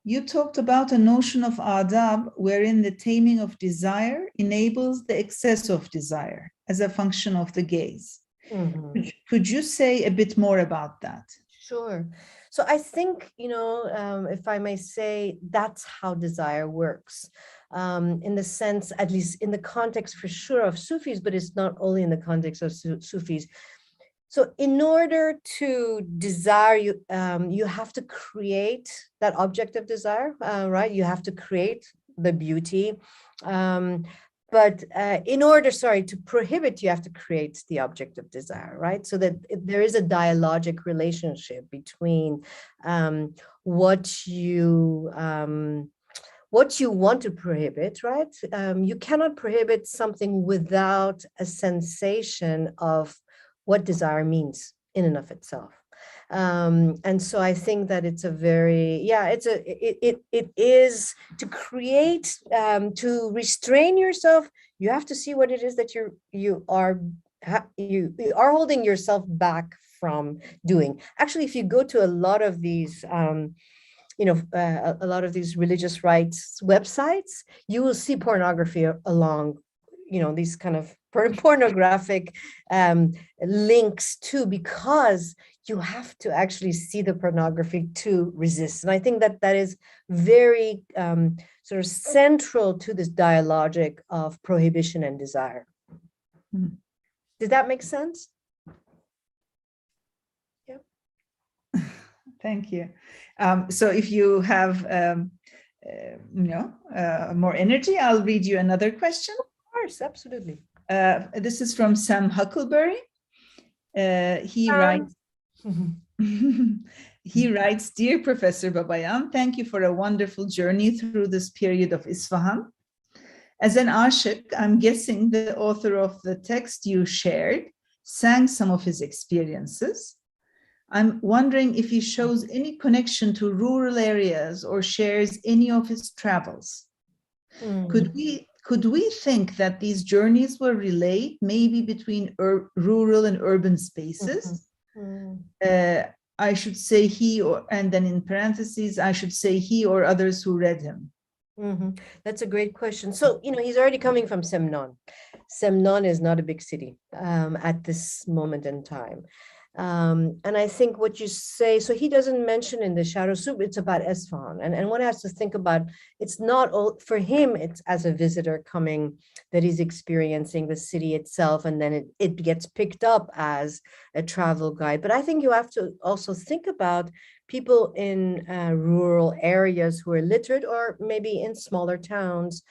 You talked about a notion of adab wherein the taming of desire enables the excess of desire as a function of the gaze. Mm-hmm. Could you say a bit more about that? Sure. So I think, you know, if I may say, that's how desire works. In the sense, at least in the context for sure of Sufis, but it's not only in the context of Sufis. So in order to desire, you have to create that object of desire, right? You have to create the beauty. But in order, to prohibit, you have to create the object of desire, right? So that there is a dialogic relationship between what you want to prohibit, right? You cannot prohibit something without a sensation of what desire means in and of itself. And so I think that it's a very, it is to create, to restrain yourself. You have to see what it is that you are holding yourself back from doing. Actually, if you go to a lot of these, a lot of these religious rights websites, you will see pornography along, these kind of pornographic links too, because you have to actually see the pornography to resist. And I think that that is very sort of central to this dialogic of prohibition and desire. Mm. Did that make sense? Yeah. Thank you. So if you have more energy, I'll read you another question. Of course, absolutely. This is from Sam Huckleberry. He writes, Dear Professor Babayan, thank you for a wonderful journey through this period of Isfahan. As an ashik, I'm guessing the author of the text you shared sang some of his experiences. I'm wondering if he shows any connection to rural areas or shares any of his travels. Could we think that these journeys were relayed maybe between rural and urban spaces? I should say he, and then in parentheses, I should say he or others who read him. That's a great question. So, he's already coming from Semnan. Semnan is not a big city at this moment in time. And I think what you say, so he doesn't mention in the Shadow Soup, it's about Isfahan. And one has to think about, it's not all, for him, it's as a visitor coming that he's experiencing the city itself, and then it gets picked up as a travel guide. But I think you have to also think about people in rural areas who are literate, or maybe in smaller towns,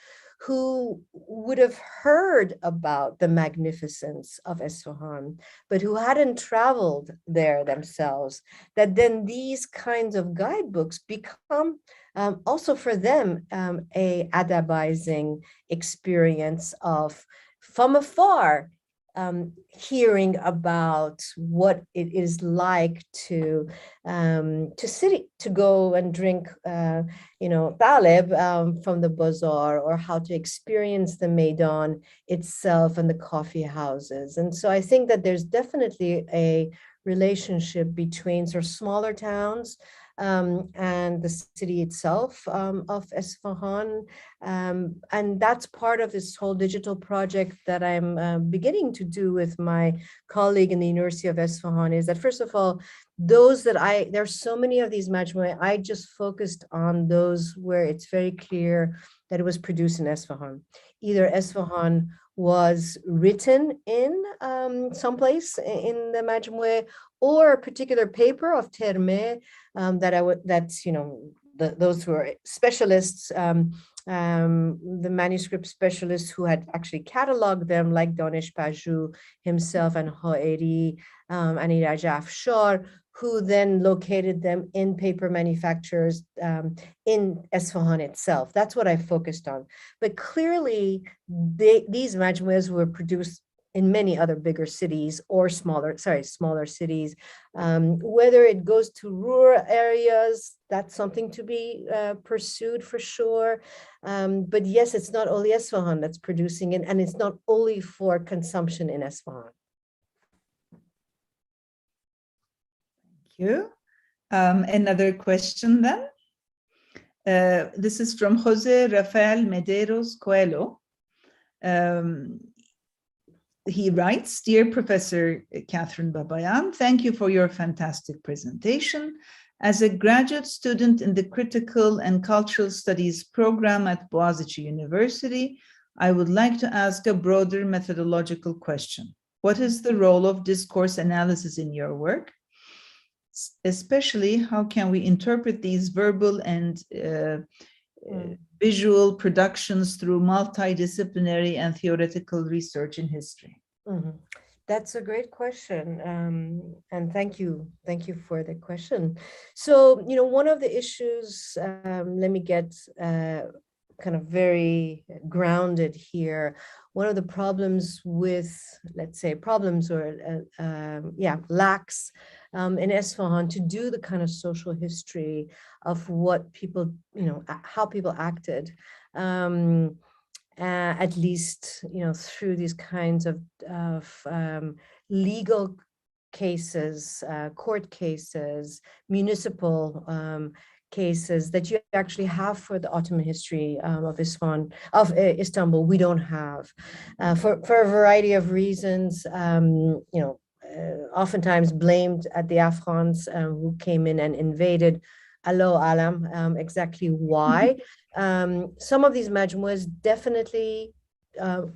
who would have heard about the magnificence of Isfahan, but who hadn't traveled there themselves, that then these kinds of guidebooks become also for them a adabizing experience of, from afar, hearing about what it is like to go and drink, talib from the bazaar, or how to experience the Maidan itself and the coffee houses. And so I think that there's definitely a relationship between sort of smaller towns and the city itself of Isfahan. And that's part of this whole digital project that I'm beginning to do with my colleague in the University of Isfahan, is that, first of all, there's so many of these majmu'ah, I just focused on those where it's very clear that it was produced in Isfahan. Either Isfahan was written in someplace in the majmu'ah, or a particular paper of Terme those who are specialists, the manuscript specialists who had actually cataloged them, like Danish Paju himself and Hoeri and Iraj Afshar, who then located them in paper manufacturers in Isfahan itself. That's what I focused on. But clearly, these majmuahs were produced in many other bigger cities or smaller cities. Whether it goes to rural areas, that's something to be pursued for sure. But yes, it's not only Isfahan that's producing it, and it's not only for consumption in Isfahan. Thank you. Another question then. This is from Jose Rafael Medeiros Coelho. He writes, Dear Professor Kathryn Babayan, thank you for your fantastic presentation. As a graduate student in the Critical and Cultural Studies program at Boğaziçi University, I would like to ask a broader methodological question. What is the role of discourse analysis in your work? Especially, how can we interpret these verbal and visual productions through multidisciplinary and theoretical research in history? That's a great question, and thank you for the question. So, one of the issues, let me get kind of very grounded here. One of the problems with, let's say, problems or lacks in Isfahan to do the kind of social history of what people, how people acted. At least, through these kinds of legal cases, court cases, municipal cases that you actually have for the Ottoman history of Isfahan, of Istanbul, we don't have, for a variety of reasons. Oftentimes blamed at the Afghans who came in and invaded. Allahu alam, exactly why. Some of these majmuas definitely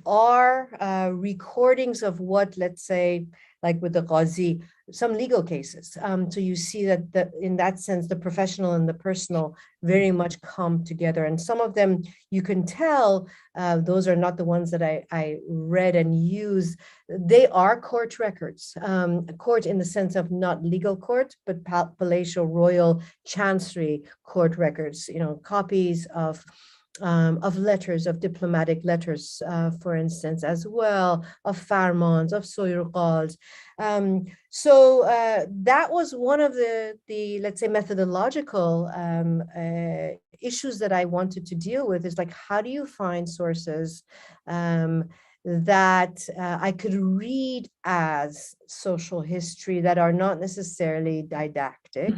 are recordings of what, let's say, like with the Ghazi, some legal cases. So you see that in that sense, the professional and the personal very much come together. And some of them, you can tell, those are not the ones that I read and used. They are court records, court in the sense of not legal court, but palatial royal chancery court records, copies of letters, of diplomatic letters, for instance, as well, of farmans, of soyurqals. So that was one of the let's say, methodological issues that I wanted to deal with, is like, how do you find sources that I could read as social history that are not necessarily didactic,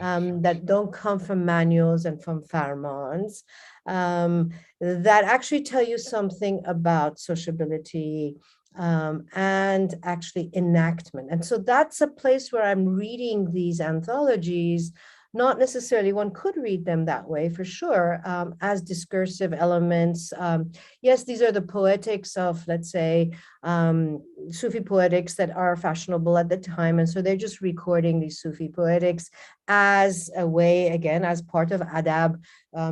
that don't come from manuals and from farmans, that actually tell you something about sociability and actually enactment. And so that's a place where I'm reading these anthologies. Not necessarily one could read them that way, for sure, as discursive elements. Yes, these are the poetics of, let's say, Sufi poetics that are fashionable at the time. And so they're just recording these Sufi poetics as a way, again, as part of Adab,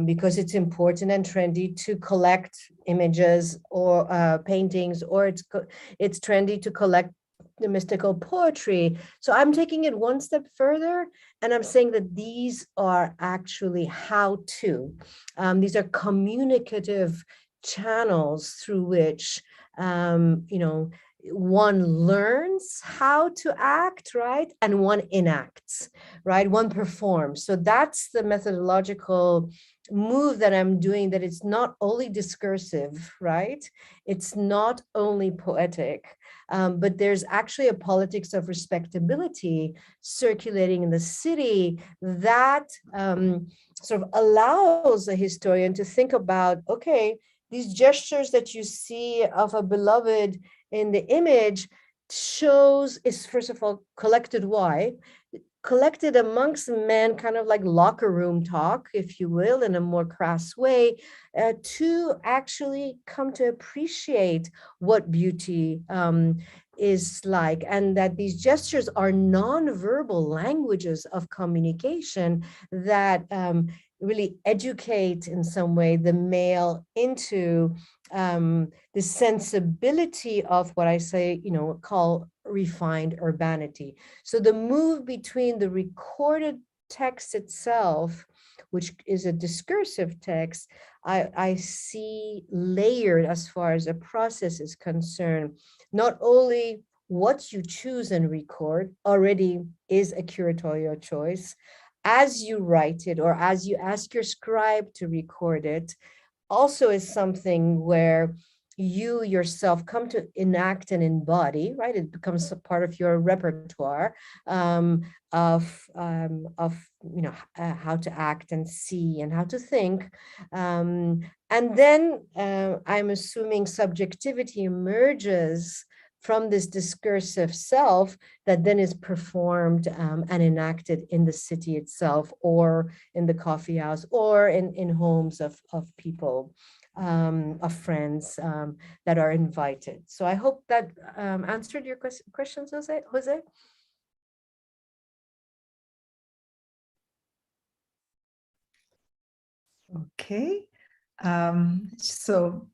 because it's important and trendy to collect images or paintings, or it's trendy to collect the mystical poetry. So I'm taking it one step further, and I'm saying that these are actually how-to. These are communicative channels through which, one learns how to act, right? And one enacts, right? One performs. So that's the methodological move that I'm doing, that it's not only discursive, right? It's not only poetic, but there's actually a politics of respectability circulating in the city that sort of allows a historian to think about, okay, these gestures that you see of a beloved in the image is, first of all, collected. Why? Collected amongst men, kind of like locker room talk, if you will, in a more crass way, to actually come to appreciate what beauty is like, and that these gestures are non-verbal languages of communication that really educate in some way the male into the sensibility of what I say, call refined urbanity. So the move between the recorded text itself, which is a discursive text, I see layered as far as a process is concerned. Not only what you choose and record already is a curatorial choice, as you write it or as you ask your scribe to record it, also is something where you yourself come to enact and embody, right? It becomes a part of your repertoire of how to act and see and how to think. And then I'm assuming subjectivity emerges from this discursive self that then is performed and enacted in the city itself, or in the coffee house, or in homes of people, of friends that are invited. So I hope that answered your questions, Jose. Okay. So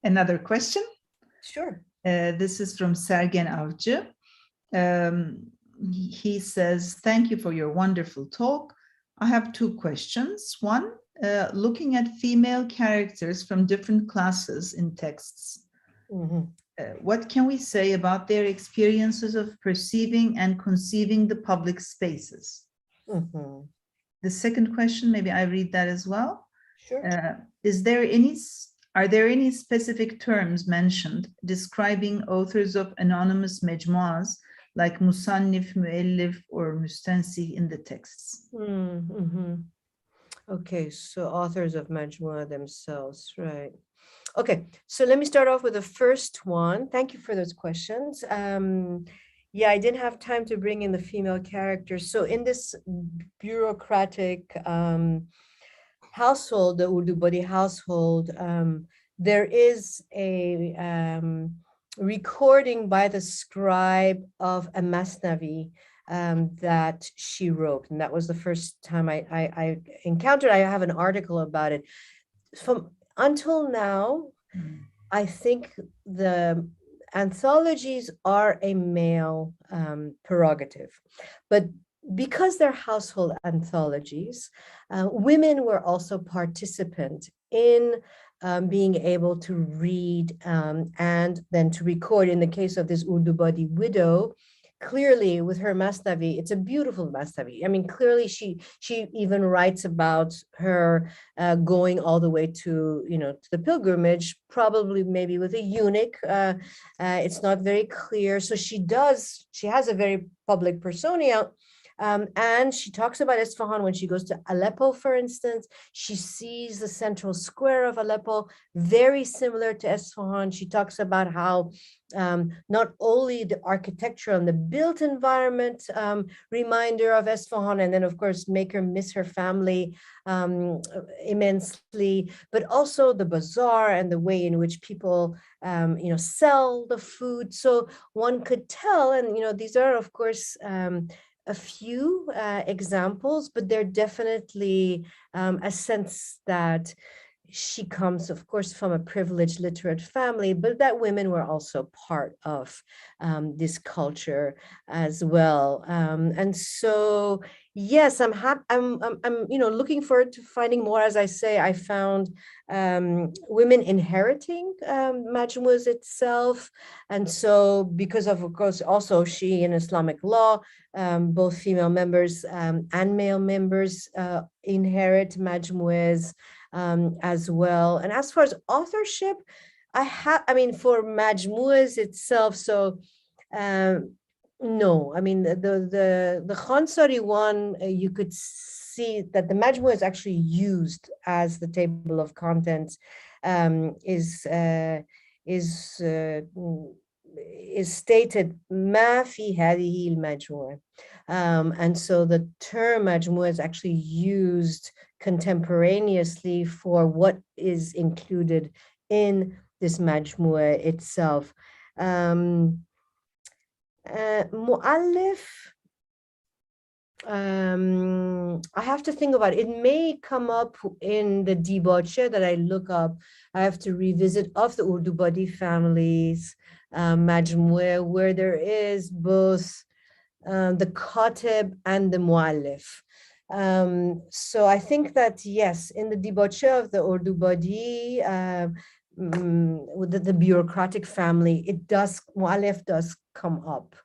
another question. Sure. This is from Sergen Avcı. He says, thank you for your wonderful talk. I have two questions. One, looking at female characters from different classes in texts, what can we say about their experiences of perceiving and conceiving the public spaces? The second question, maybe I read that as well. Sure. Are there any specific terms mentioned describing authors of anonymous mecmuas like musannif, müellif, or müstensi in the texts? Okay, so authors of Majmua themselves, right? Okay, so let me start off with the first one. Thank you for those questions. Yeah, I didn't have time to bring in the female characters. So in this bureaucratic household, the Urdu body household, there is a recording by the scribe of a Masnavi that she wrote. And that was the first time I encountered. I have an article about it. Until now, I think the anthologies are a male prerogative, but because they're household anthologies, women were also participant in being able to read and then to record. In the case of this Urdu body widow, clearly with her Masnavi, it's a beautiful Masnavi. I mean, clearly she even writes about her going all the way to, to the pilgrimage, probably maybe with a eunuch. It's not very clear. So she has a very public persona. And she talks about Isfahan when she goes to Aleppo, for instance. She sees the central square of Aleppo, very similar to Isfahan. She talks about how not only the architecture and the built environment reminder of Isfahan, and then of course make her miss her family immensely, but also the bazaar and the way in which people sell the food. So one could tell, and these are of course a few examples, but they're definitely a sense that she comes, of course, from a privileged literate family, but that women were also part of this culture as well. And so, yes, I'm looking forward to finding more. As I say, I found women inheriting majmuas itself, and so because of course, also Shi'i in Islamic law, both female members and male members inherit majmuas as well. And as far as authorship, for majmuas itself, so no, I mean, the Khansari one, you could see that the majmua is actually used as the table of contents, is stated ما في هذه المجموعة. And so the term majmua is actually used contemporaneously for what is included in this majmua itself. Mu'allif, I have to think about it. It may come up in the dibache that I look up. I have to revisit of the Urdu body families, majmua, where there is both the katib and the mu'allif. So I think that, yes, in the dibache of the Urdu body, with the bureaucratic family, mu'allif does come up.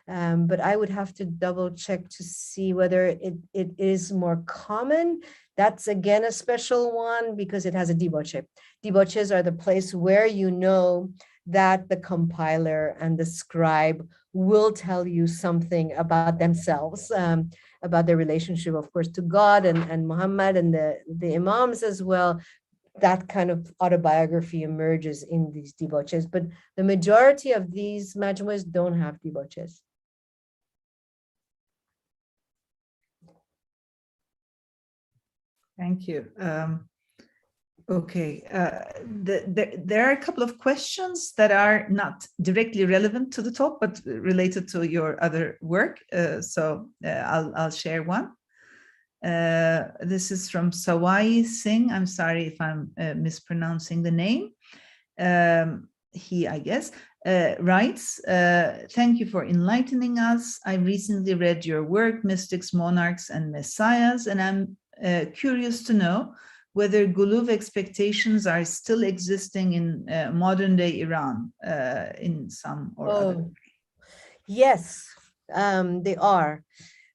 But I would have to double check to see whether it is more common. That's again a special one because it has a dibache. Dibaches are the place where you know that the compiler and the scribe will tell you something about themselves, about their relationship, of course, to God and Muhammad and the imams as well. That kind of autobiography emerges in these dibaches, but the majority of these majmuas don't have dibaches. Thank you. Okay, there are a couple of questions that are not directly relevant to the talk, but related to your other work. So I'll share one. This is from Sawai Singh. I'm sorry if I'm mispronouncing the name. He, I guess, writes, thank you for enlightening us. I recently read your work, Mystics, Monarchs, and Messiahs, and I'm curious to know whether Guluv expectations are still existing in modern-day Iran in some or other. Yes, they are.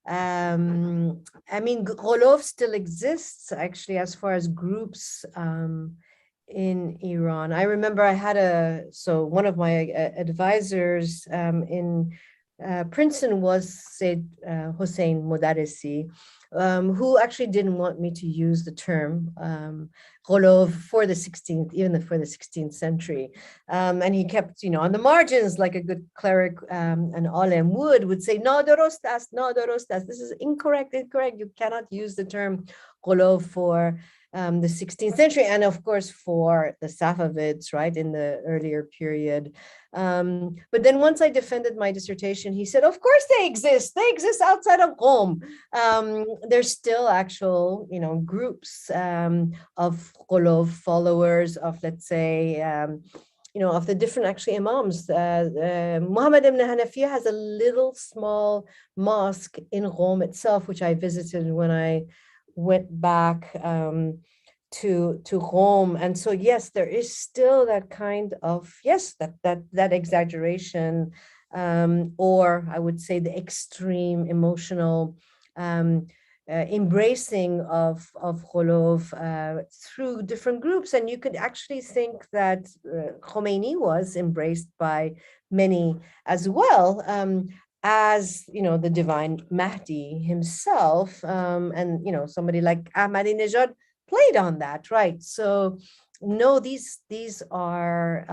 I mean, Gulov still exists, actually, as far as groups in Iran. I remember I had one of my advisors in Princeton was Said Hossein Modaresi, who actually didn't want me to use the term Gholov for the 16th, even for the 16th century. And he kept, on the margins, like a good cleric and Alem would say, no, dorostas, no, dorostas. This is incorrect. You cannot use the term Gholov for the 16th century, and of course for the Safavids, right, in the earlier period. But then once I defended my dissertation, he said, of course they exist outside of Qom. There's still actual, groups of Qulov followers of, let's say, of the different actually imams. Muhammad ibn Hanafiya has a little small mosque in Qom itself, which I visited when I went back to Rome. And so, yes, there is still that kind of, that exaggeration, or I would say the extreme emotional embracing of Gholov through different groups. And you could actually think that Khomeini was embraced by many as well, as the divine Mahdi himself, and somebody like Ahmadinejad played on that, right? So no, these are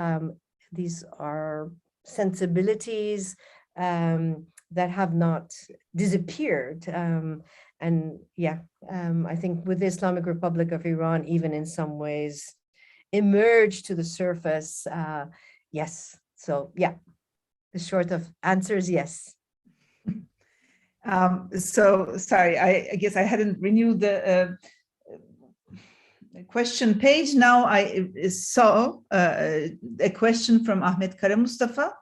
sensibilities that have not disappeared, and I think with the Islamic Republic of Iran, even in some ways emerged to the surface. Yes, so the short of answer is yes. So sorry, I guess I hadn't renewed the question page. Now I saw a question from Ahmet Kara Mustafa,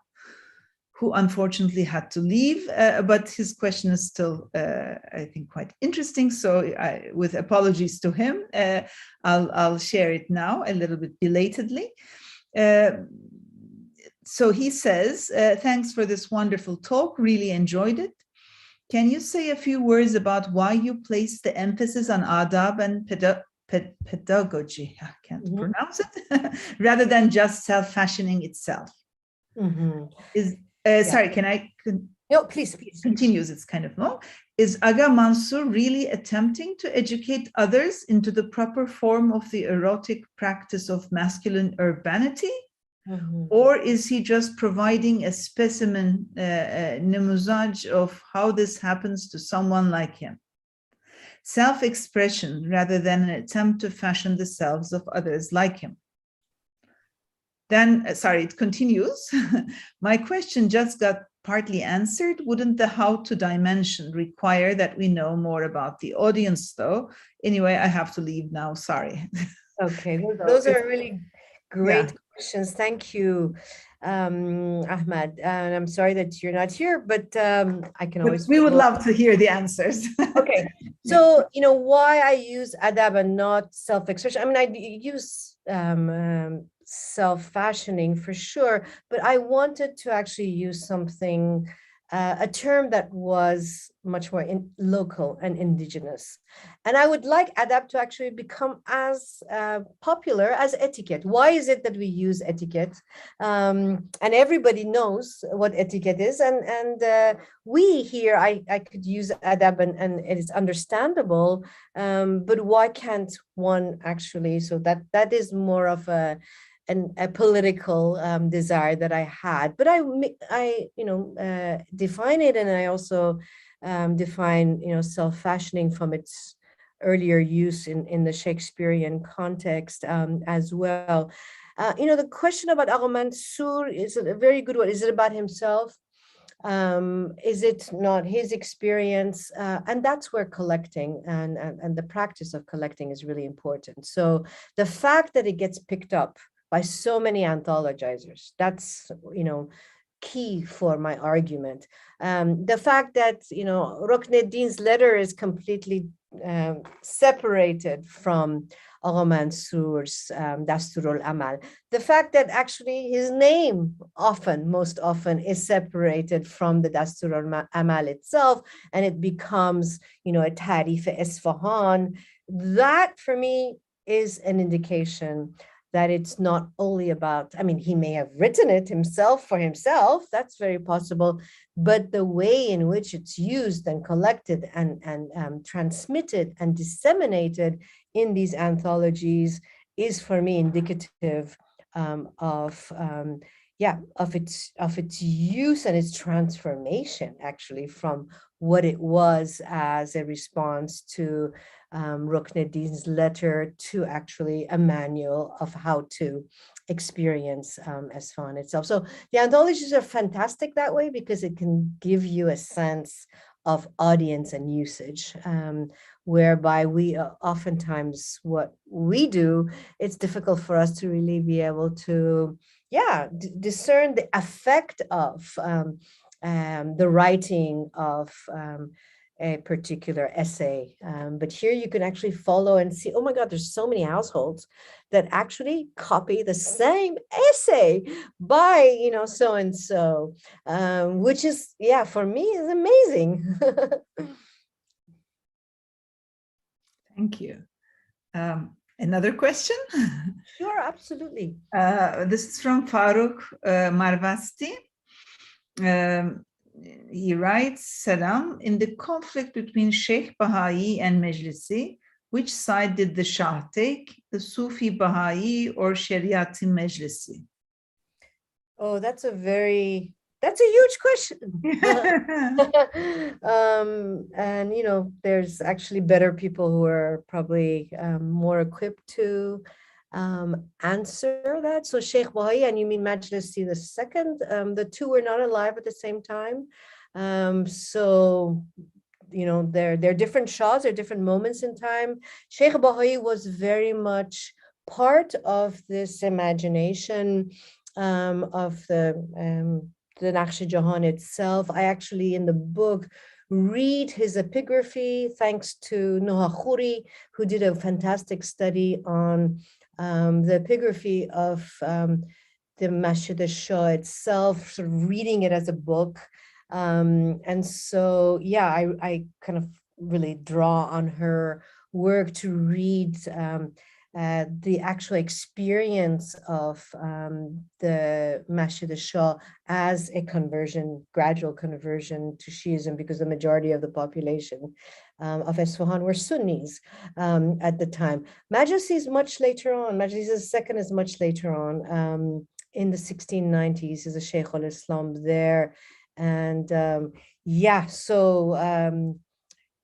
who unfortunately had to leave, but his question is still, I think, quite interesting. So with apologies to him, I'll share it now a little bit belatedly. So he says, thanks for this wonderful talk, really enjoyed it. Can you say a few words about why you place the emphasis on adab and pedagogy, I can't pronounce it, rather than just self-fashioning itself? Sorry, can I? No, please. Continues, it's kind of long. Is Aga Mansur really attempting to educate others into the proper form of the erotic practice of masculine urbanity? Or is he just providing a specimen, namuzaj of how this happens to someone like him? Self-expression rather than an attempt to fashion the selves of others like him. Then, sorry, it continues. My question just got partly answered. Wouldn't the how-to dimension require that we know more about the audience, though? Anyway, I have to leave now, sorry. Okay, those are really great questions. Thank you, Ahmad. And I'm sorry that you're not here, but I can always. We would love to hear the answers. Okay, so why I use adab and not self-expression. I mean, I use self-fashioning for sure, but I wanted to actually use something, a term that was much more local and indigenous. And I would like adab to actually become as popular as etiquette. Why is it that we use etiquette? And everybody knows what etiquette is. And we here, I could use adab and it is understandable, but why can't one actually? So that is more of a political desire that I had, but I define it, and I also define self-fashioning from its earlier use in the Shakespearean context as well. The question about Aga Mansur is a very good one. Is it about himself? Is it not his experience? And that's where collecting and the practice of collecting is really important. So the fact that it gets picked up by so many anthologizers, that's, key for my argument. The fact that, Rukneddin's letter is completely separated from Agha Mansour's Dasturul Amal. The fact that actually his name most often is separated from the Dasturul Amal itself, and it becomes, a Tarif Isfahan, that for me is an indication that it's not only about, he may have written it himself for himself, that's very possible, but the way in which it's used and collected and transmitted and disseminated in these anthologies is for me indicative of its use and its transformation, actually, from what it was as a response to Rukneddin's letter to actually a manual of how to experience Isfahan itself. So the anthologies are fantastic that way because it can give you a sense of audience and usage, whereby we oftentimes what we do, it's difficult for us to really be able to discern the effect of the writing of a particular essay. But here you can actually follow and see, oh my God, there's so many households that actually copy the same essay by, so-and-so, which is, for me is amazing. Thank you. Another question? Sure, absolutely. This is from Faruk Marvasti. He writes, Salam, in the conflict between Sheikh Baha'i and Mejlisi, which side did the Shah take, the Sufi Baha'i or Shariati Mejlisi? Oh, that's a huge question. And, there's actually better people who are probably more equipped to answer that. So Sheikh Baha'i, and you mean Majlisi the second, the two were not alive at the same time. So, they're different shahs, they're different moments in time. Sheikh Baha'i was very much part of this imagination of the Naqsh Jahan itself. I actually, in the book, read his epigraphy, thanks to Noha Khoury, who did a fantastic study on the epigraphy of the Masjid al-Shah itself, sort of reading it as a book. And so, I kind of really draw on her work to read the actual experience of the Masjid al-Shah as a gradual conversion to Shiism, because the majority of the population of Isfahan were Sunnis at the time. Majlisi is much later on. Majlisi II is much later on, in the 1690s, is a Sheikh al-Islam there. And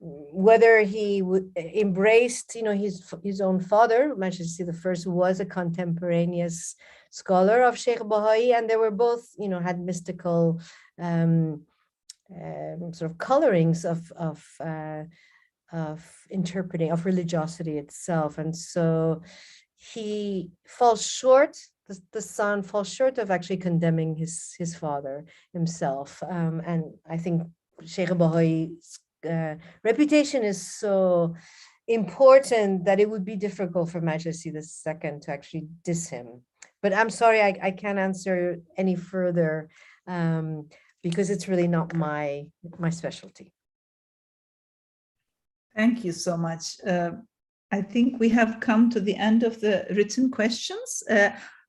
whether he embraced, his own father, Majlisi I, was a contemporaneous scholar of Sheikh Baha'i, and they were both, had mystical sort of colorings of interpreting, of religiosity itself. And so he falls short, the son falls short of actually condemning his father himself. And I think Sheikh Baha'i's reputation is so important that it would be difficult for Majlisi II to actually diss him. But I'm sorry, I can't answer any further because it's really not my specialty. Thank you so much. I think we have come to the end of the written questions.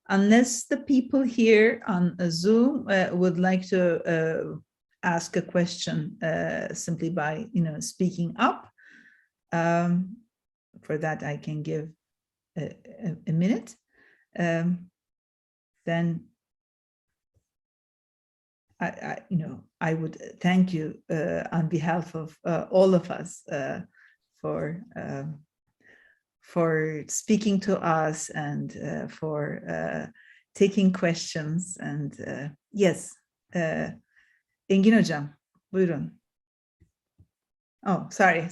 Unless the people here on Zoom would like to ask a question simply by speaking up. For that, I can give a minute. Then I would thank you on behalf of all of us for speaking to us and for taking questions. And yes, Engin Hocam, buyurun. Oh, sorry.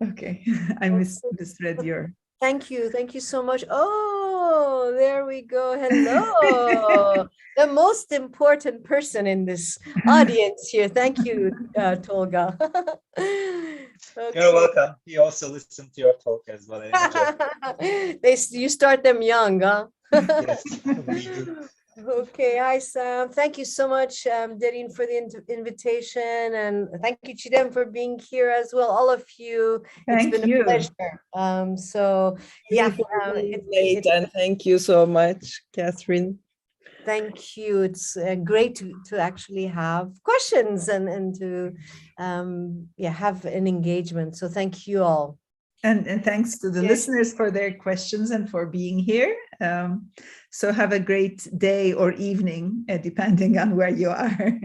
Okay, I misread your. Thank you so much. Oh, there we go. Hello, the most important person in this audience here. Thank you, Tolga. Okay. You're welcome. We also listen to your talk as well. You start them young, huh? Yes, we do. Okay, hi Sam. Thank you so much, Derin, for the invitation, and thank you, Chidem, for being here as well. All of you, Thank it's been you. a pleasure. So yeah, late, and thank you so much, Kathryn. thank you. It's great to actually have questions and to have an engagement. So thank you all. And thanks to the listeners for their questions and for being here. So have a great day or evening, depending on where you are.